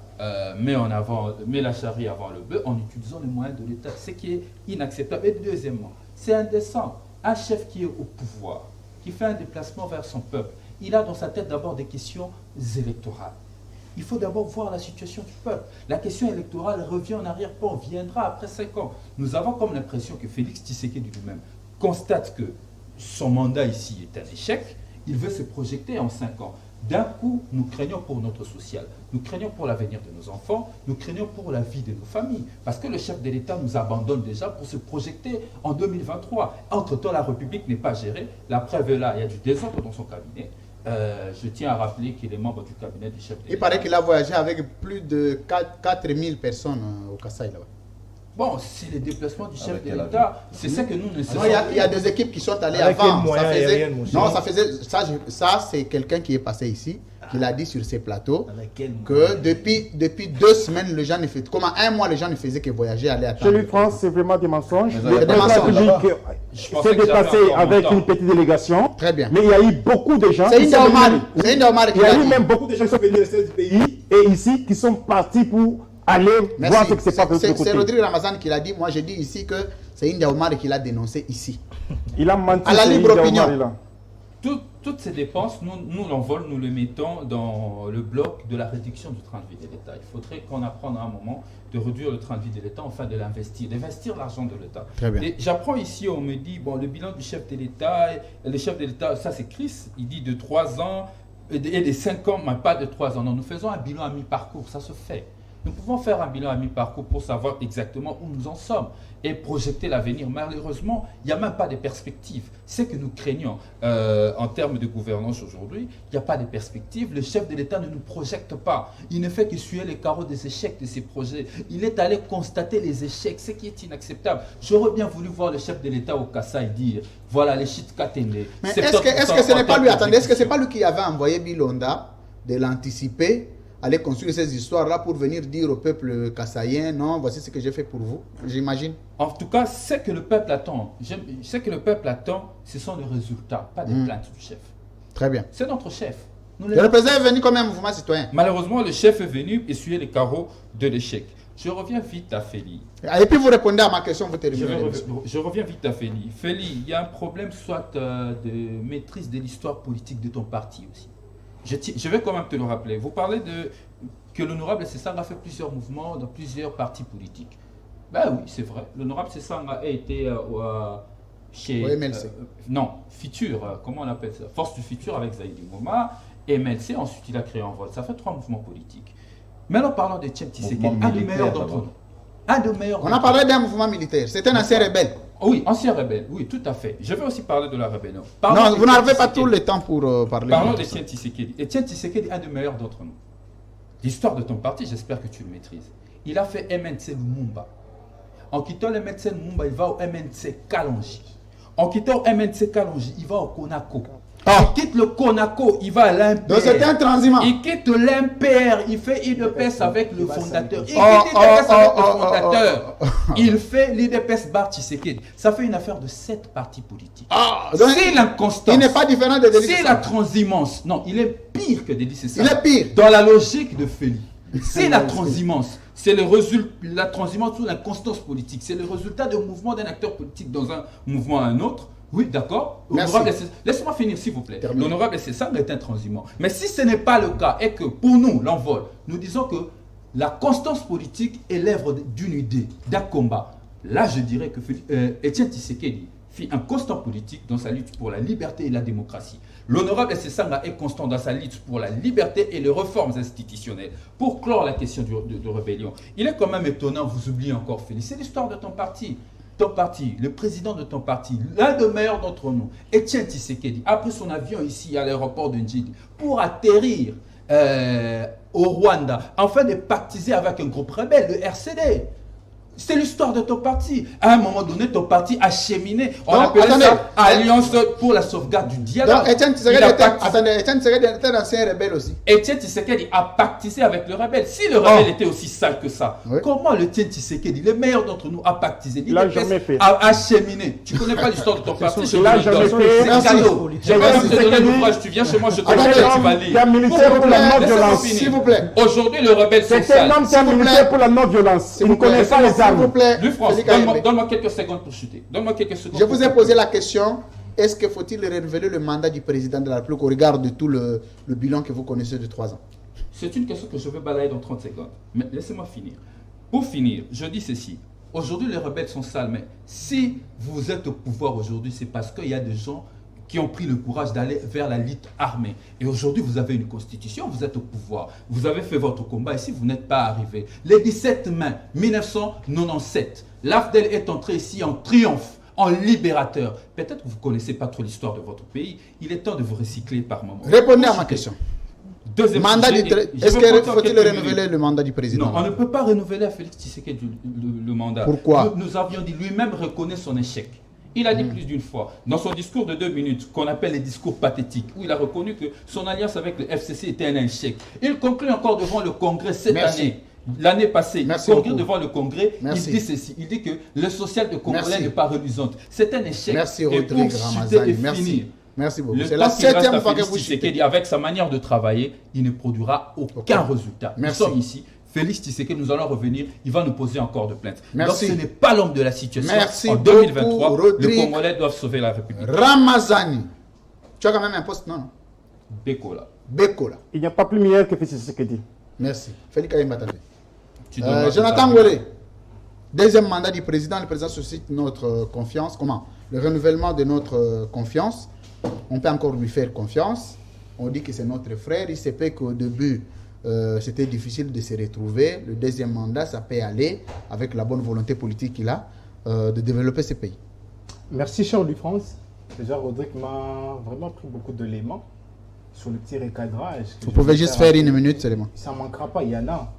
F: met la charrue avant le bœuf en utilisant les moyens de l'État, ce qui est inacceptable. Et deuxièmement, c'est indécent. Un chef qui est au pouvoir, qui fait un déplacement vers son peuple, il a dans sa tête d'abord des questions électorales. Il faut d'abord voir la situation du peuple. La question électorale revient en arrière-plan, viendra après 5 ans. Nous avons comme l'impression que Félix Tshisekedi lui-même constate que son mandat ici est un échec. Il veut se projeter en 5 ans. D'un coup, nous craignons pour notre social, nous craignons pour l'avenir de nos enfants, nous craignons pour la vie de nos familles. Parce que le chef de l'État nous abandonne déjà pour se projeter en 2023. Entre-temps, la République n'est pas gérée. La preuve est là, il y a du désordre dans son cabinet. Je tiens à rappeler qu'il est membre du cabinet du chef de l'État.
A: Il paraît qu'il a voyagé avec plus de 4000 personnes au Kasaï là-bas.
F: Bon, c'est le déplacement du chef
C: Avec
F: de
C: quel
F: l'État. C'est ça que nous ne
A: Non, il y a des équipes qui sont allées
B: Avec
A: avant.
B: quel moyen aérien, mon cher?
A: Non, ça c'est quelqu'un qui est passé ici, qui l'a dit sur ses plateaux,
B: Avec quel
A: que depuis 2 semaines, les gens ne faisaient, comment 1 mois, les gens ne faisaient que voyager, aller
D: Chez
A: attendre.
D: lui, France, c'est vraiment des mensonges.
C: Mais
D: Le
A: des
D: président
A: mensonges.
D: République
F: Je
D: s'est
F: pensais que j'avais
D: déplacé
F: encore mon
D: avec
F: temps.
D: une petite délégation.
A: Très bien.
D: Mais il y a eu beaucoup de gens.
A: C'est
D: qui
A: une
D: sont
A: Omar.
D: venus-
A: C'est une Omar qui
D: Il y a
A: l'a
D: eu
A: dit.
D: même beaucoup de gens qui sont venus de du pays et ici qui sont partis pour aller voir ce qui se passe de l'autre
A: C'est
D: côté.
A: Rodrigue Ramazan qui l'a dit. Moi, je dis ici que c'est India Omar qui l'a dénoncé ici.
D: Il a menti.
A: À la
D: c'est
A: libre
D: Ida
A: opinion.
D: Omar, il a.
F: Toutes ces dépenses, nous l'envolons, nous les mettons dans le bloc de la réduction du train de vie de l'État. Il faudrait qu'on apprenne à un moment de réduire le train de vie de l'État, enfin de l'investir, d'investir l'argent de l'État.
A: Très bien.
F: Et j'apprends ici, on me dit, bon, le bilan du chef de l'État, le chef de l'État, ça c'est Chris, il dit de 3 ans et de 5 ans, mais pas de 3 ans. Non, nous faisons un bilan à mi-parcours, ça se fait. Nous pouvons faire un bilan à mi-parcours pour savoir exactement où nous en sommes et projeter l'avenir. Malheureusement, il n'y a même pas de perspective. C'est que nous craignons en termes de gouvernance aujourd'hui, il n'y a pas de perspective. Le chef de l'État ne nous projette pas. Il ne fait que suer les carreaux des échecs de ses projets. Il est allé constater les échecs, ce qui est inacceptable. J'aurais bien voulu voir le chef de l'État au Kasaï dire, voilà les chutes Katende.
A: Mais est-ce que ce n'est pas lui, attendez, est-ce que c'est pas lui qui avait envoyé Bilonda de l'anticiper, aller construire ces histoires-là pour venir dire au peuple kassaïen, non, voici ce que j'ai fait pour vous, j'imagine.
F: En tout cas, ce que le peuple attend, ce que le peuple attend, ce sont les résultats, pas des plaintes du chef.
A: Très bien.
F: C'est notre chef. Nous
A: Le représentant est venu comme un mouvement citoyen.
F: Malheureusement, le chef est venu essuyer les carreaux de l'échec. Je reviens vite à Feli.
A: Et puis vous répondez à ma question, vous terminez.
F: Je reviens vite à Feli. Feli, il y a un problème soit de maîtrise de l'histoire politique de ton parti aussi. Je vais quand même te le rappeler. Vous parlez que l'honorable Sessanga a fait plusieurs mouvements dans plusieurs partis politiques. Ben oui, c'est vrai. L'honorable Sessanga a été chez...
A: Au MLC.
F: Non, Futur, comment on appelle ça? Force du Futur avec Zaïdi Ngoma. MLC, ensuite il a créé Envol. Ça fait 3 mouvements politiques. Maintenant parlons de Tchèque Tshisekedi,
C: Mouvement
F: un des meilleurs
C: militaire,
F: d'entre nous. Un des meilleurs.
A: On a parlé d'un mouvement militaire, c'est un ancien rebelle.
F: Oui, ancien rebelle, oui, tout à fait. Je vais aussi parler de la rébellion.
A: Non, vous n'avez pas tout le temps pour parler.
F: Parlons
A: de
F: de
A: ça.
F: Etienne Tshisekedi. Etienne Tshisekedi est un des meilleurs d'entre nous. L'histoire de ton parti, j'espère que tu le maîtrises. Il a fait MNC Lumumba. En quittant le MNC Lumumba, il va au MNC Kalonji. En quittant au MNC Kalonji, il va au Konako.
A: Ah.
F: Il quitte le CONACO, il va à l'IMPR.
A: Donc c'était un transhumant.
F: Il quitte l'IMPR, il fait UDPS avec le fondateur. Il quitte
A: Oh,
F: l'UDPS
A: oh,
F: avec
A: oh,
F: le
A: oh,
F: fondateur.
A: oh, oh.
F: Il fait l'UDPS Bar Tshisekedi. Ça fait une affaire de 7 partis politiques.
A: Ah, donc
F: C'est l'inconstance.
A: il n'est pas différent de Dédé
F: C'est
A: Sessam.
F: la transhumance. Non, il est pire que Dédé Sessam.
A: Il est pire.
F: Dans la logique de Félix. C'est la transhumance. C'est le résultat, la transhumance ou l'inconstance politique. C'est le résultat d'un mouvement d'un acteur politique dans un mouvement à un autre. Oui, d'accord.
A: Merci.
F: Laissez-moi finir, s'il vous plaît.
A: Terminé.
F: L'honorable Sessam est un transhumant. Mais si ce n'est pas le cas et que pour nous, l'envol, nous disons que la constance politique est l'œuvre d'une idée, d'un combat. Là, je dirais que Étienne Tshisekedi fit un constant politique dans sa lutte pour la liberté et la démocratie. L'honorable Sessanga est constant dans sa lutte pour la liberté et les réformes institutionnelles. Pour clore la question de rébellion, il est quand même étonnant, vous oubliez encore Félix, c'est l'histoire de ton parti. Ton parti, le président de ton parti, l'un des meilleurs d'entre nous, Étienne Tshisekedi, a pris son avion ici à l'aéroport de Njidi pour atterrir au Rwanda, afin de pactiser avec un groupe rebelle, le RCD. C'est l'histoire de ton parti. À un moment donné, ton parti a cheminé. On
A: Donc,
F: appelle
A: attendez.
F: ça Alliance pour la sauvegarde du dialogue.
A: Donc Étienne
F: Il
A: Tshisekedi
F: a
A: était,
F: pactisé-
A: attendez, Étienne Tshisekedi était un ancien rebelle aussi.
F: Étienne Tshisekedi a pactisé avec le rebelle. Si le rebelle était aussi sale que ça,
A: Oui.
F: comment le Étienne Tshisekedi, le meilleur d'entre nous, a pactisé?
D: Il l'a jamais fait.
F: A cheminé. Tu connais pas l'histoire de ton parti, je
D: Il l'a
F: te le
D: jamais
F: donne.
D: fait.
F: C'est
A: Merci.
F: cadeau. Je vais
A: Merci.
F: même te donner l'ouvrage. Tu viens chez moi, je te
A: Attendez,
F: le donne, tu
A: homme
F: vas
D: qui a
F: lire.
D: milité
F: S'il vous
D: pour la
F: plaît,
D: non-violence.
F: laissez-moi finir.
A: S'il vous plaît.
F: Aujourd'hui, le rebelle sont
D: C'est un
F: sales.
D: homme qui a
A: S'il vous
D: milité
A: plaît.
D: pour la non-violence. Il ne connaît pas les
A: S'il vous
D: armes.
A: plaît.
F: Lui, France,
A: Félix Ayembe.
F: donne-moi quelques secondes pour chuter. Donne-moi quelques secondes.
A: Je vous ai
F: pour-
A: posé la question, est-ce que faut-il renouveler le mandat du président de la République au regard de tout le bilan que vous connaissez de 3 ans?
F: C'est une question que je vais balayer dans 30 secondes. Mais laissez-moi finir. Pour finir, je dis ceci. Aujourd'hui, les rebelles sont sales, mais si vous êtes au pouvoir aujourd'hui, c'est parce qu'il y a des gens qui ont pris le courage d'aller vers la lutte armée. Et aujourd'hui, vous avez une constitution, vous êtes au pouvoir. Vous avez fait votre combat ici, vous n'êtes pas arrivé. Le 17 mai 1997, l'AFDEL est entré ici en triomphe, en libérateur. Peut-être que vous ne connaissez pas trop l'histoire de votre pays. Il est temps de vous recycler par moment.
A: Répondez à ma question.
F: Deuxième
A: Mandat
F: sujet,
A: du
F: et
A: est-ce
F: je vais
A: qu'il
F: compter en
A: faut-il
F: quelques
A: renouveler
F: minutes.
A: le mandat du président?
F: Non, on ne peut pas renouveler à Félix Tshisekedi le mandat.
A: Pourquoi?
F: Nous avions dit, lui-même reconnaît son échec. Il a dit plus d'une fois, dans son discours de 2 minutes, qu'on appelle les discours pathétiques, où il a reconnu que son alliance avec le FCC était un échec. Il conclut encore devant le Congrès cette
A: Merci.
F: année. L'année passée,
A: Merci
F: il conclut
A: beaucoup.
F: devant le Congrès,
A: Merci.
F: il dit ceci, il dit que le social de Congolais
A: Merci.
F: n'est pas reluisante. C'est un échec.
A: Merci
F: Et
A: Rodrigue
F: pour chuter
A: Ramazani,
F: et
A: merci.
F: finir,
A: Merci beaucoup.
F: le
A: C'est
F: temps
A: la
F: qu'il reste à
A: 7e fois que
F: Félix
A: vous chutez.
F: Tshisekedi, avec sa manière de travailler, il ne produira aucun résultat.
A: Merci.
F: Nous sommes ici. Félix Tshisekedi, nous allons revenir. Il va nous poser encore de plaintes.
A: Merci.
F: Donc ce n'est pas l'homme de la situation.
A: Merci
F: en
A: beaucoup,
F: 2023,
A: Rodrigue.
F: les Congolais doivent sauver la République.
A: Ramazani. Tu as quand même un poste, non?
F: Bekola.
A: Bekola.
D: Il n'y a pas plus meilleur que Félix Tshisekedi.
A: Merci. Félix Ayembe, attendez.
F: Tu donneras tes
A: Jonathan
F: arguments.
A: Ngwele, deuxième mandat du président. Le président suscite notre confiance. Comment? Le renouvellement de notre confiance. On peut encore lui faire confiance. On dit que c'est notre frère. Il se peut qu'au début, c'était difficile de se retrouver. Le deuxième mandat, ça peut aller avec la bonne volonté politique qu'il a de développer ce pays.
D: Merci, cher Louis France. Déjà, Rodrigue m'a vraiment pris beaucoup d'éléments sur le petit recadrage. que
A: Vous
D: je
A: pouvez
D: vais
A: juste faire
D: après.
A: une minute seulement.
D: Ça ne manquera pas, il y en a.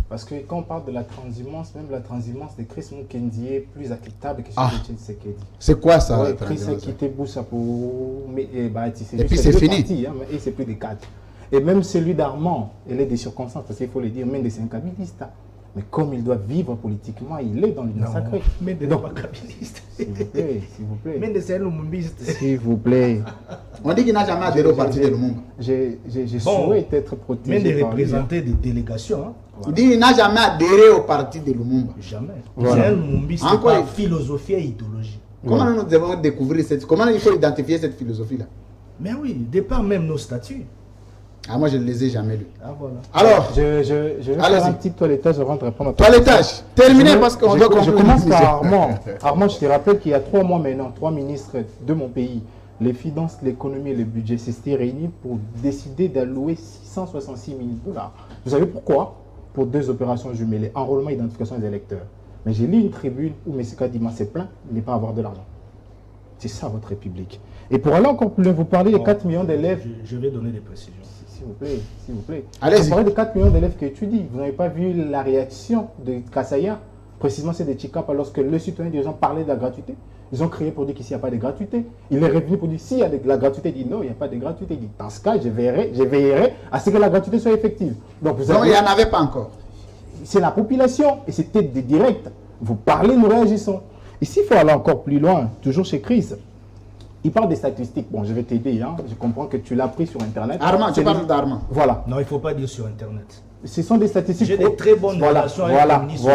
D: Parce que quand on parle de la transhumance, même la transhumance de Chris Mukendi est plus acceptable que
A: Ah.
D: ce que Tshisekedi.
A: C'est quoi ça?
D: Ouais,
A: la
D: Chris a
A: transhumance?
D: quitté Boussa pour. Mais,
A: Et puis c'est fini.
D: Et c'est plus de 4. Et même celui d'Armand, il est des circonstances, parce qu'il faut le dire, même c'est un kabiliste. Mais comme il doit vivre politiquement, il est dans l'union sacrée.
B: Mais de
D: Donc,
B: pas capitaliste.
D: s'il vous plaît, s'il vous plaît.
B: Mais de c'est lumumbiste.
D: S'il vous plaît.
A: On dit qu'il n'a jamais adhéré au parti de Lumumba.
D: Je
B: Bon,
D: souhaite être protégé.
B: Mais de
D: par lui, hein.
B: représenter des délégations, hein.
A: Il dit qu'il n'a jamais adhéré au parti de Lumumba.
B: Jamais.
D: Voilà.
B: C'est un lumumbiste
A: Encore
B: par
A: une-
B: philosophie et idéologie.
A: Comment nous devons découvrir cette... Comment il faut identifier cette philosophie-là?
B: Mais oui, départ même nos statuts.
A: Ah, moi, je ne les ai jamais lus.
B: Ah voilà.
A: Alors,
D: Je vais
A: Allez-y.
D: faire un petit toilettage avant de répondre à ta
A: toilettage. Terminé
D: Je-
A: parce qu'on
D: je-
A: doit conclure.
D: Je commence
A: l'émission.
D: par Armand. Armand, je te rappelle qu'il y a 3 mois maintenant, 3 ministres de mon pays, les finances, l'économie et le budget, s'étaient réunis pour décider d'allouer 666 000 $. Vous savez pourquoi? Pour 2 opérations jumelées, enrôlement et identification des électeurs. Mais j'ai lu une tribune où M. Kadima s'est plaint de ne pas avoir de l'argent. C'est ça votre République. Et pour aller encore plus loin, vous parlez des 4 millions d'élèves.
B: Je vais donner des précisions.
D: S'il vous plaît, s'il vous plaît.
A: Allez-y.
D: Vous parlez de 4 millions d'élèves que tu dis. Vous n'avez pas vu la réaction de Kassaya, précisément c'est de Chikapa, lorsque le citoyen dirigeant parlait de la gratuité. Ils ont créé pour dire qu'ici, il n'y a pas de gratuité. Il est revenu pour dire s'il y a de la gratuité. Il dit non, il n'y a pas de gratuité. Il dit dans ce cas, je veillerai à ce que la gratuité soit effective. Donc,
A: Non, il n'y en avait pas encore.
D: c'est la population et c'était des directs. Vous parlez, nous réagissons. Ici, il faut aller encore plus loin, toujours chez Chris. Il parle des statistiques. Bon, je vais t'aider. Hein. Je comprends que tu l'as pris sur Internet.
A: Armand, tu parles d'Armand.
D: Voilà.
B: Non, il ne faut pas dire sur Internet.
D: Ce sont des statistiques.
B: J'ai des très bonnes relations avec le ministre.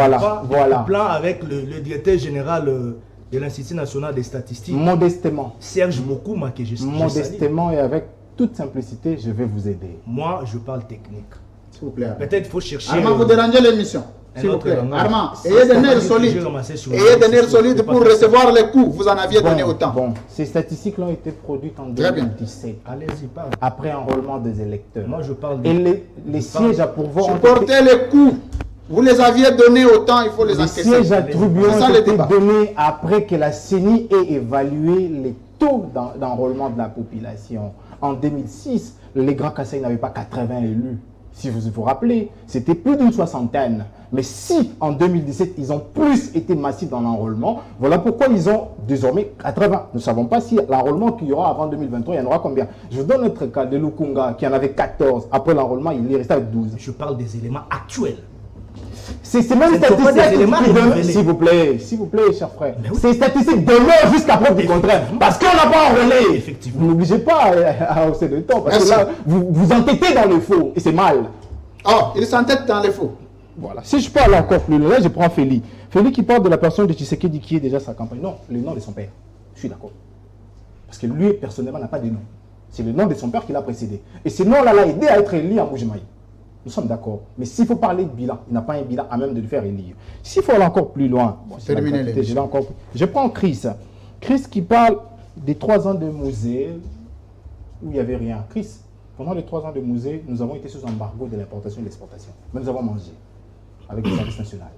D: Voilà.
B: Plan avec le directeur général de l'Institut national des statistiques.
D: Modestement.
B: Serge Mokouma, que je salue.
D: Modestement et avec toute simplicité, je vais vous aider.
B: Moi, je parle technique.
A: S'il vous plaît. Armand.
B: Peut-être qu'il faut chercher.
A: Armand, vous dérangez l'émission.
B: un
A: S'il vous
B: autre
A: plaît.
B: langage.
A: Armand,
B: C'est
A: ayez des
B: ça
A: nerfs
B: que
A: solides.
B: j'ai ramassé sur
A: Ayez des
B: le-
A: nerfs solides
B: c'est
A: pour
B: pas
A: recevoir les coups. Vous en aviez donné autant.
D: Bon, ces statistiques ont été produites en
A: Très bien.
D: 2017,
B: Allez-y, parle.
D: après enrôlement des électeurs.
B: Moi, je parle
D: Et
B: de...
D: les sièges à pourvoir ont été-
A: Supportez les coups. Vous les aviez donnés autant, il faut les
D: les
A: encaisser.
D: sièges attribués
A: C'est ça
D: ont
A: le
D: été
A: débat.
D: donnés après que la CENI ait évalué les taux d'enrôlement de la population. En 2006, les Grands Kassai n'avaient pas 80 élus. Si vous vous rappelez, c'était plus d'une soixantaine. Mais si en 2017, ils ont plus été massifs dans l'enrôlement, voilà pourquoi ils ont désormais 80. Nous ne savons pas si l'enrôlement qu'il y aura avant 2023, il y en aura combien. Je vous donne notre cas de Lukunga, qui en avait 14. Après l'enrôlement, il est resté avec 12.
B: Je parle des éléments actuels.
D: C'est même
B: Ce ne sont pas des
D: statistiques
B: éléments
D: qui donnent,
B: renouvelés.
D: s'il vous plaît, cher frère.
B: Mais oui.
D: Ces statistiques demeurent jusqu'à preuve du contraire. Parce qu'on n'a pas enrôlé.
B: Effectivement.
D: Vous n'obligez pas à hausser le temps. Parce
A: Merci.
D: que là, vous entêtez dans le faux. Et c'est mal.
A: Oh, il s'entête dans les faux.
D: Voilà. Si je parle encore plus loin, là, je prends Félix. Félix qui parle de la personne de Tshisekedi qui est déjà sa campagne. Non, le nom de son père. Je suis d'accord. Parce que lui, personnellement, n'a pas de nom. C'est le nom de son père qui l'a précédé. Et ce nom-là l'a aidé à être élu à Moujimaï. Nous sommes d'accord. Mais s'il faut parler de bilan, il n'a pas un bilan à même de le faire élire. S'il faut aller encore plus loin, bon, c'est la
A: Terminez
D: gratuité,
A: l'émission.
D: je prends Chris. Chris qui parle des 3 ans de musée où il n'y avait rien. Chris, pendant les 3 ans de musée, nous avons été sous embargo de l'importation et de l'exportation. Mais nous avons mangé avec le service national.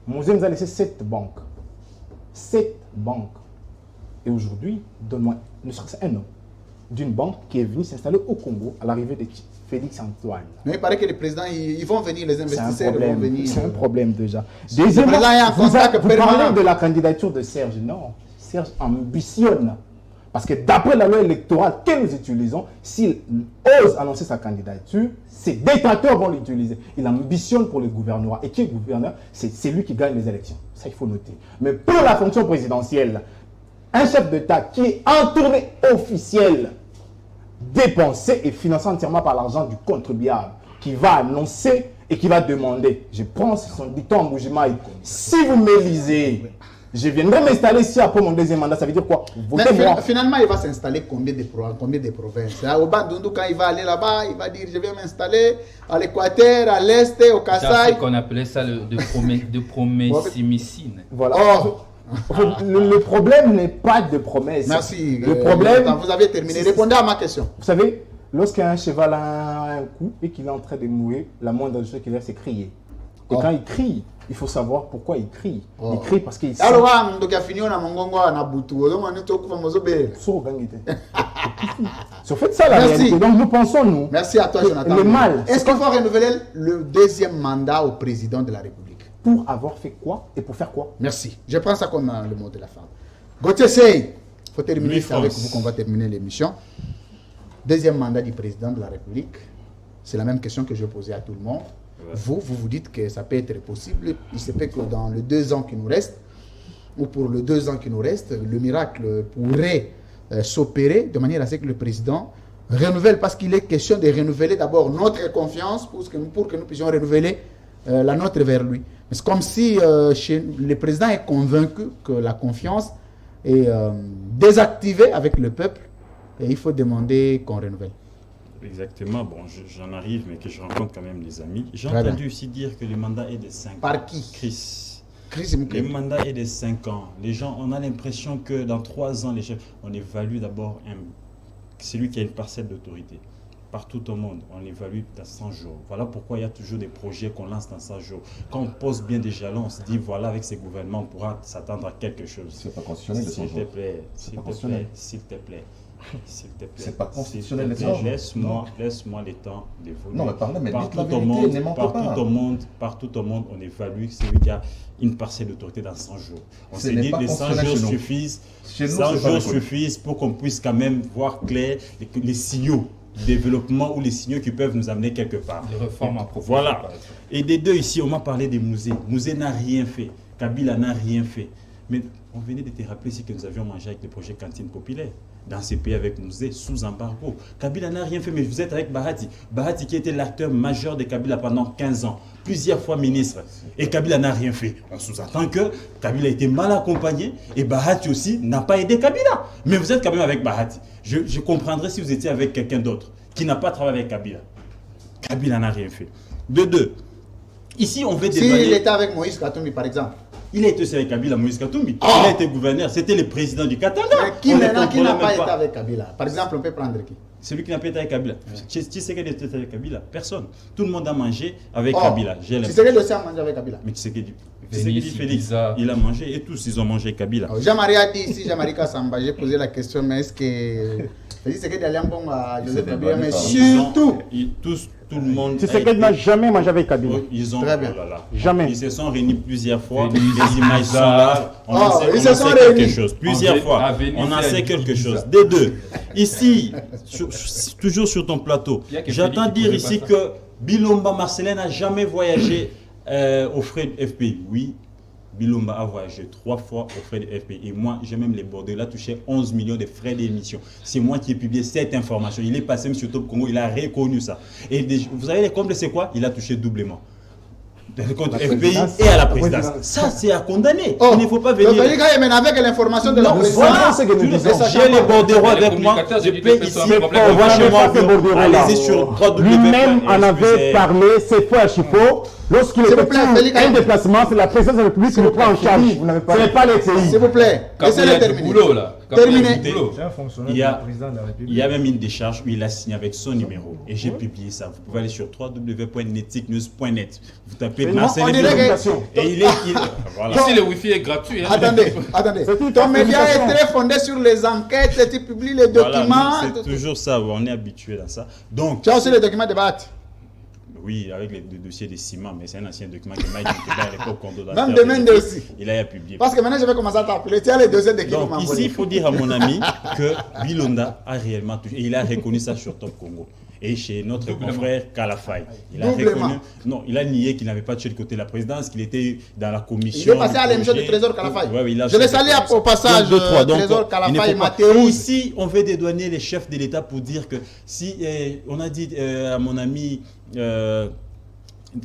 D: Musée nous a laissé 7 banques. 7 banques. Et aujourd'hui, donne-moi ne serait-ce un nom d'une banque qui est venue s'installer au Congo à l'arrivée de Félix Antoine.
A: Mais il paraît que les présidents, ils vont venir, les
D: C'est un
A: investisseurs vont
D: problème.
A: venir.
D: C'est un problème déjà.
A: Le président est en contact
D: vous
A: permanent.
D: parlez de la candidature de Serge. Non, Serge ambitionne. Parce que d'après la loi électorale que nous utilisons, s'il ose annoncer sa candidature, ses détracteurs vont l'utiliser. Il ambitionne pour le gouvernorat. Et qui est gouverneur? C'est lui qui gagne les élections. Ça, il faut noter. Mais pour la fonction présidentielle, un chef d'État qui est en tournée officielle, dépensé et financé entièrement par l'argent du contribuable, qui va annoncer et qui va demander. Je prends son dicton en Boujimaï. Si vous m'élisez, je viendrai m'installer ici après mon deuxième mandat. Ça veut dire quoi?
A: Mais
D: Votez-moi.
A: finalement, il va s'installer combien de provinces? Là, au Bandundu, quand il va aller là-bas, il va dire je vais m'installer à l'Équateur, à l'Est, au
F: C'est
A: Kasaï.
F: ce qu'on appelait ça de promessimicine.
D: Voilà.
A: Oh,
D: Le problème n'est pas de promesse.
A: merci.
D: Le problème,
A: Vous avez terminé. Répondez à ma question.
D: vous savez, lorsqu'un cheval a un coup et qu'il est en train de mourir, la moindre chose qu'il a, c'est crier. Et
A: Oh.
D: quand il crie, il faut savoir pourquoi il crie.
A: Oh.
D: Il crie parce qu'il sent...
A: Alors, on a fini, on a mon gongo, on a boutou. On a tout comme
D: C'est en fait ça la
A: Merci.
D: réalité. Donc nous pensons, nous,
A: Merci à toi,
D: que
A: Jonathan.
D: le mal,
A: Est-ce qu'il faut renouveler le deuxième mandat au président de la République?
D: pour avoir fait quoi et pour faire quoi?
A: Merci. Je prends ça comme le mot de la fin. Gauthier Sey, il faut terminer, c'est avec
E: France.
A: vous qu'on va terminer l'émission. Deuxième mandat du président de la République, c'est la même question que je posais à tout le monde.
E: Ouais.
A: Vous dites que ça peut être possible. Il se peut que dans les 2 ans qui nous restent, ou pour les 2 ans qui nous restent, le miracle pourrait s'opérer de manière à ce que le président renouvelle, parce qu'il est question de renouveler d'abord notre confiance pour que nous puissions renouveler la nôtre vers lui. Mais c'est comme si le président est convaincu que la confiance est désactivée avec le peuple et il faut demander qu'on renouvelle.
E: Exactement, bon, j'en arrive, mais que je rencontre quand même des amis. J'ai
A: Très
E: entendu
A: bien.
E: aussi dire que le mandat est de 5 ans.
A: Par qui?
E: Chris.
A: Chris Mouké.
E: Le mandat est de 5 ans. Les gens, on a l'impression que dans 3 ans, les chefs, on évalue d'abord celui qui a une parcelle d'autorité. Partout au monde, on évalue dans 100 jours. Voilà pourquoi il y a toujours des projets qu'on lance dans 100 jours. Quand on pose bien des jalons, on se dit, voilà, avec ces gouvernements, on pourra s'attendre à quelque chose.
C: C'est pas constitutionnel de 100
E: S'il te
C: jours.
E: plaît, s'il
C: pas
E: te
C: constitutionnel.
E: plaît, s'il te plaît. S'il te plaît.
C: C'est pas constitutionnel,
E: S'il te plaît,
C: n'est-ce pas?
E: laisse-moi le temps d'évoluer.
C: Non, mais parlez, mais dites
E: Partout
C: la
E: au
C: vérité,
E: monde,
C: n'aimons pas.
E: partout au monde, on évalue celui qui a une parcelle d'autorité dans 100 jours. On
C: Ce
E: s'est
C: n'est
E: dit
C: pas
E: que les 100
C: constitutionnel
E: jours
C: chez nous.
E: suffisent.
C: Chez nous,
E: 100
C: c'est pas
E: jours
C: reconnu.
E: suffisent pour qu'on puisse quand même voir clair les signaux de développement ou les signaux qui peuvent nous amener quelque part.
F: Les réformes en profondeur.
E: Voilà.
F: par exemple.
E: Et des deux ici, on m'a parlé des Mouzé. Mouzé n'a rien fait. Kabila n'a rien fait. Mais on venait de te rappeler ici que nous avions mangé avec le projet Cantine Populaire dans ces pays avec Mouzé sous embargo. Kabila n'a rien fait, mais vous êtes avec Bahati. Bahati qui était l'acteur majeur de Kabila pendant 15 ans, plusieurs fois ministre. Et Kabila n'a rien fait. On sous-entend que Kabila a été mal accompagné et Bahati aussi n'a pas aidé Kabila. Mais vous êtes quand même avec Bahati. Je comprendrais si vous étiez avec quelqu'un d'autre qui n'a pas travaillé avec Kabila. Kabila n'a rien fait. De deux, ici on veut
A: Si
E: dévaluer.
A: il était avec Moïse Katumbi, par exemple.
E: Il a été aussi avec Kabila, Moïse Katumbi.
A: Oh.
E: Il a été gouverneur, c'était le président du Katanga.
A: Mais qui
E: On ne
A: maintenant qui n'a
E: contrôlait
A: pas
E: même
A: été avec Kabila? Par exemple, on peut prendre qui?
E: Celui qui n'a pas été avec Kabila. Tu sais qu'il était avec Kabila? Personne. Tout le monde a mangé avec
A: Oh,
E: Kabila. J'ai
A: tu
E: l'impression.
A: sais que le sang mange avec Kabila.
E: Mais tu sais que
F: Vénice,
E: Félix,
F: Ibiza.
E: il a mangé et tous ils ont mangé avec Kabila.
A: Jean-Marie a dit ici, Jean-Marie Kassamba, j'ai posé la question, mais est-ce que. Félix c'est que d'aller en bon à Joseph
C: C'était
A: Kabila, mais
C: pas-
A: surtout.
E: Tout le monde.
D: Tu sais qu'elle n'a jamais mangé avec Kabila.
E: Ils ont,
A: Très bien.
E: oh là là.
D: Jamais.
E: Ils se sont réunis plusieurs fois.
F: Vénice,
E: Les images sont là. On
A: Oh,
E: en sait,
A: ils
E: on
A: se
E: en
A: sont
E: sait quelque
A: réunis.
E: chose. Plusieurs
F: En
E: fois.
F: à Vénice
E: On en
F: et à
E: sait quelque
F: Ibiza.
E: chose. Des deux. Ici, toujours sur ton plateau,
F: Il y a que
E: j'entends
F: Félix qui
E: dire
F: pouvait
E: ici
F: pas
E: que Bilomba Marcelin n'a jamais voyagé aux frais de FPI. Oui. Bilomba a voyagé 3 fois aux frais de FPI. Et moi, j'ai même les Bordeaux. Il a touché 11 millions de frais d'émission. C'est moi qui ai publié cette information. Il est passé même sur Top Congo. Il a reconnu ça. Et vous savez, les combles, c'est quoi? Il a touché doublement. Contre FPI et à la présidence. Ça, c'est à condamner.
A: Oh,
E: Il ne faut pas venir.
A: Félix mais avec l'information de la
E: Non,
A: présidence.
E: voilà,
D: c'est que nous disons.
E: j'ai les bordereaux
F: Les
E: avec moi.
F: communicateurs,
E: Je
F: j'ai dit
E: peux
F: que
E: ici.
F: c'est un problème.
E: On va chez moi.
D: ces bordereaux-là.
E: Allez-y sur
D: Lui-même en avait parlé, c'est fois à Chifo. Lorsqu'il
A: S'il vous
D: effectue
A: plaît, Félix,
D: un déplacement, c'est la présidence de la République qui le prend en charge. Ce n'est pas les pays.
A: S'il vous plaît,
F: Quand il y
A: laissez-le
F: a du
A: terminer.
F: boulot là. Quand
A: Terminé.
F: il y a du boulot.
B: C'est un fonctionnaire
E: Il y a-
B: du président de la République.
E: Il y a même une décharge où il a signé avec son numéro. Et j'ai publié ça. Vous pouvez aller sur www.neticnews.net. Vous tapez
D: On
E: Marcel
A: dirait que-
D: Félicitations.
E: et il est. Voilà.
F: Ici, le wifi est gratuit. hein.
A: Attendez, attendez.
D: C'est une
A: Ton média est
D: communication.
A: très fondé sur les enquêtes, tu publies les
E: Voilà,
A: documents.
E: c'est toujours ça. On est habitué dans ça. Donc,
A: Tu as aussi les documents de Bat.
E: oui, avec les dossiers des ciments, mais c'est un ancien document que Mike Nkiba à l'époque Kondo
A: Même de Mende aussi.
E: il a publié.
A: Parce que maintenant, je vais commencer à t'appeler. Tu as les dossiers de qui vous
E: Donc ici,
A: m'envoyez.
E: il faut dire à mon ami que Bilonda a réellement touché. Et il a reconnu ça sur Top Congo. Et chez notre
F: Doublement.
E: confrère Kalafay. Il a
A: Doublement.
E: reconnu. Non, il a nié qu'il n'avait pas touché le côté de la présidence, qu'il était dans la
A: Il
E: commission.
A: est passé à l'émission du Trésor Kalafay.
E: Ouais, oui, il a
A: Je le
E: fait
A: salue
E: comme ça.
A: au passage,
E: Donc, deux, trois. Donc,
A: Trésor
E: il
A: Kalafay
E: ne faut
A: et
E: pas-
A: Mathéo.
E: Et ici, on veut dédouaner les chefs de l'État pour dire que si on a dit à mon ami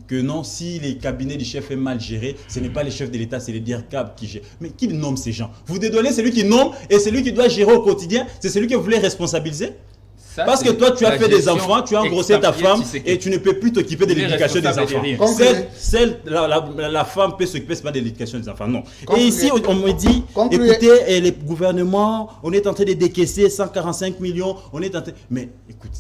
E: que non, si les cabinets du chef est mal géré, ce n'est pas les chefs de l'État, c'est les DIRCAB qui gèrent. Mais qui nomme ces gens? Vous dédouanez celui qui nomme et celui qui doit gérer au quotidien, c'est celui que vous voulez responsabiliser?
F: Ça,
E: Parce que
F: c'est
E: toi, tu as
F: la
E: fait des
F: gestion
E: enfants, tu as engrossé ta
F: expatriée
E: femme
F: Tshisekedi.
E: et tu ne peux plus t'occuper de
F: Il est
E: l'éducation des
F: responsable de
E: enfants.
F: rien.
A: Concluez.
E: La femme peut s'occuper pas de l'éducation des enfants, non.
A: Concluez.
E: Et ici, on me dit,
A: Concluez.
E: écoutez, les gouvernements, on est en train de décaisser 145 millions, on est en train... Mais écoute,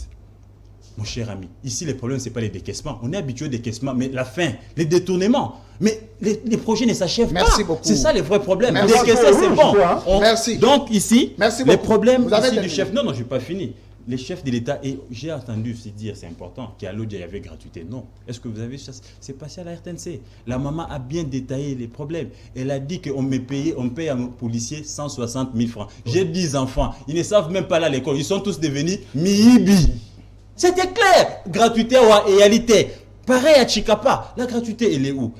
E: mon cher ami, ici, les problèmes, ce n'est pas les décaissements. On est habitué aux décaissements, mais la fin, les détournements. Mais les projets ne s'achèvent pas.
A: Merci beaucoup.
E: C'est ça les vrais problèmes.
A: Merci.
E: Décaisser, c'est bon.
A: Merci.
E: Donc ici,
A: Merci
E: les
A: beaucoup.
E: problèmes
A: Vous avez
E: ici du
A: terminé.
E: chef... Non, non, je n'ai pas fini. Les chefs de l'État, et j'ai entendu se dire, c'est important, qu'à l'autre, il y avait gratuité. Non. Est-ce que vous avez vu ça? C'est passé à la RTNC. La maman a bien détaillé les problèmes. Elle a dit qu'on paye à nos policiers 160 000 francs. J'ai 10 enfants. Ils ne savent même pas aller à l'école. Ils sont tous devenus miibi. C'était clair. Gratuité ou réalité. Pareil à Chikapa. La gratuité, elle est où?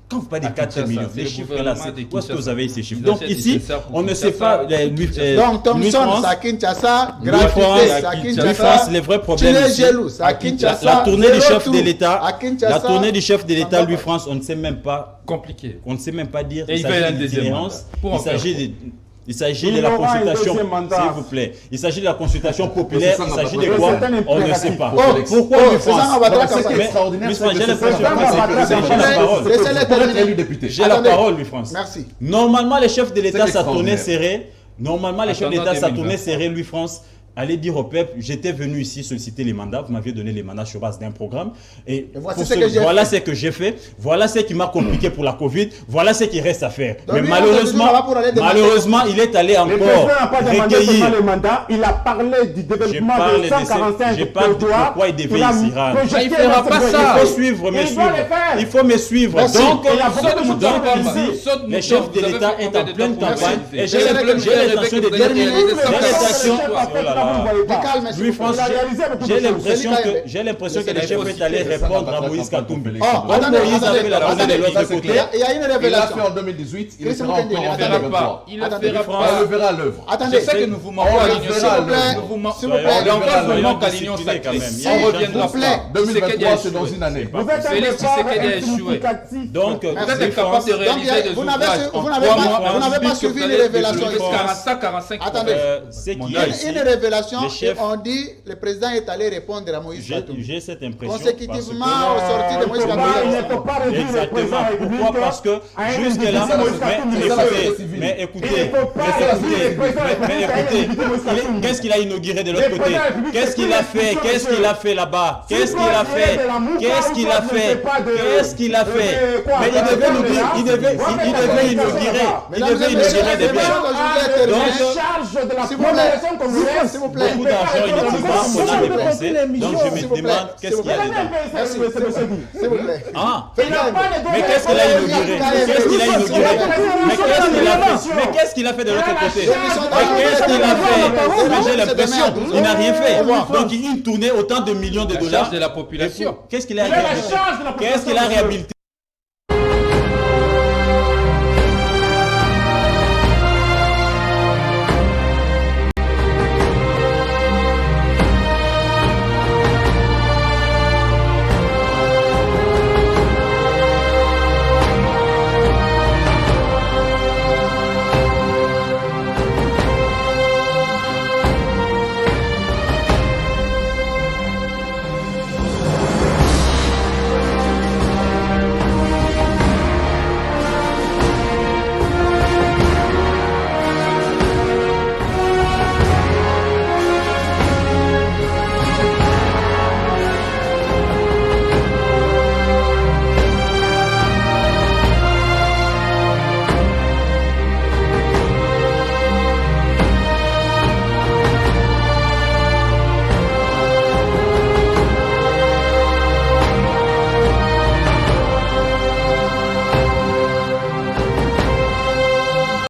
E: Quand vous parlez de
F: À
E: 4
F: Kinshasa,
E: millions,
F: c'est
E: les
F: le
E: chiffres
F: gouvernement
E: là,
F: de
E: où est-ce que
F: Kinshasa.
E: vous avez ces chiffres?
F: Ils
E: Donc
F: achètent
E: ici,
F: des desserts pour
E: on ne
F: Kinshasa,
E: sait pas.
F: pour
A: Donc, Thompson, c'est à Kinshasa,
E: Louis
A: gratuité,
E: France,
A: c'est à
E: Louis
A: Kinshasa.
E: France, les vrais problèmes.
A: Tu es
E: ici,
A: jaloux, c'est à Kinshasa.
E: la tournée du
A: Zéro
E: chef
A: tour.
E: de l'État,
A: À Kinshasa,
E: la tournée du chef de
A: ça
E: l'État,
A: va
E: Louis
A: pas.
E: France, on ne sait même pas.
F: Compliqué.
E: On ne sait même pas dire.
F: Et il veut un deuxième mandat. Pour en faire
E: Il s'agit
D: Il
E: de la
D: aura un
E: consultation,
D: deuxième mandat.
E: s'il vous plaît. Il s'agit de la consultation populaire.
C: C'est ça,
E: Il
C: on
E: s'agit
C: n'a
E: de
C: pas
E: quoi?
D: besoin.
E: On ne sait pas.
A: Oh,
E: Pourquoi
A: oh,
E: Louis
A: c'est ça, on
E: France?
A: va
C: Non, mais ce qui est
E: Mais-
C: extraordinaire,
E: Louis
C: c'est
E: France,
C: que
E: j'ai
C: c'est
E: l'impression
C: ça,
E: que
C: on va
E: c'est
C: passer
E: j'ai la parole.
A: Laissez-les
C: Pour être
A: terminer.
C: élu député.
E: J'ai la
A: Attendez.
E: parole, Louis France.
A: Merci.
E: Normalement, les chefs de l'État,
C: C'est
E: ça tournait
C: extraordinaire.
E: serré. Normalement, les chefs
F: Attendant
E: d'État, ça
F: 2023.
E: tournait serré, Louis France. allez dire au peuple, j'étais venu ici solliciter les mandats, vous m'aviez donné les mandats sur base d'un programme. Et
A: voici
E: voilà ce que j'ai fait, voilà ce qui m'a compliqué pour la Covid, voilà ce qu'il reste à faire.
A: Donc,
E: mais
A: lui,
E: malheureusement, il est allé
D: Le
E: encore
D: président n'a pas demandé
E: recueillir.
D: seulement les mandats, il a parlé du développement de 145
E: j'ai pas dit pourquoi il devait ici rendre.
F: Il fera pas ça.
E: Il faut suivre, me suivre. Il faut me suivre.
A: Merci.
E: Donc,
A: Il y a beaucoup de
E: ici, les chefs de l'État est en pleine campagne et j'ai l'intention de dire j'ai l'impression que le chef est allé répondre à Moïse Katumbi. Moïse avait la donnée de l'autre côté.
A: Il y a une
C: Il l'a
A: révélation.
C: fait en 2018, il le
A: Christian
C: fera
A: Mukende,
C: encore en
F: Il ne le fera
C: 2023.
F: pas. Il ne le
A: Attendez,
F: fera
C: On
F: pas.
C: le verra à l'œuvre.
A: Attendez,
F: Je sais que nous vous manquons à l'Union
A: s'il vous plaît,
F: sacrée. Nous vous manquons.
A: s'il vous plaît,
F: On l'engage
E: soyons
F: nous manque à l'Union
E: disciplinés
F: sacrée.
E: quand même.
F: On ne reviendra
A: S'il vous plaît.
F: pas. Tshisekedi a
C: 2023, c'est dans
F: échoué.
C: une année.
D: Vous êtes un
F: Félix
D: effort
F: Tshisekedi a échoué.
D: significatif.
E: Donc,
F: Vous êtes capable de réaliser des
A: vous n'avez
F: ouvrages en
A: vous
F: 3
A: n'avez
F: mois.
A: pas suivi les révélations ici.
F: 45
A: Attendez.
E: c'est qu'il
A: Il
E: y
A: y a
E: a ici.
A: une révélation
E: les
A: et
E: chefs-
A: on dit le président est allé répondre à Moïse Katumbi.
E: J'ai cette impression.
A: Consécutivement
E: parce
A: aux sorties de Moïse
D: Il ne
A: Katumbi.
D: faut pas réduire le président de
E: Exactement.
D: la République
E: Pourquoi? Parce que
D: à un
E: jusque là,
D: individu Moïse Katumbi.
E: mais écoutez,
D: Il ne faut pas réduire le président de la République à un individu Moïse Katumbi.
E: qu'est-ce qu'il a inauguré de l'autre côté? Qu'est-ce qu'il a fait? Qu'est-ce qu'il a fait là-bas? Qu'est-ce qu'il a fait? Qu'est-ce qu'il a fait? Qu'est-ce qu'il a fait? Mais il devait nous dire, il devait inaugurer, des biens.
D: Charge de la
A: S'il vous plaît,
D: population congolaise.
A: s'il vous plaît.
E: Beaucoup d'argent inutilement, on a dépensé. Donc je
A: S'il vous
E: me
A: plaît.
E: demande qu'est-ce qu'il y a dedans.
A: Merci, s'il vous plaît.
E: Ah,
D: Il n'a pas les
E: mais qu'est-ce qu'il a inauguré? Qu'est-ce qu'il a inauguré? Mais qu'est-ce qu'il a fait? Mais qu'est-ce qu'il a fait de l'autre côté? Mais qu'est-ce qu'il a fait? Mais j'ai l'impression qu'il n'a rien fait. Donc il tournait autant de millions de
F: La
E: dollars.
F: charge de la population.
E: Qu'est-ce qu'il a réhabilité? Qu'est-ce qu'il a réhabilité?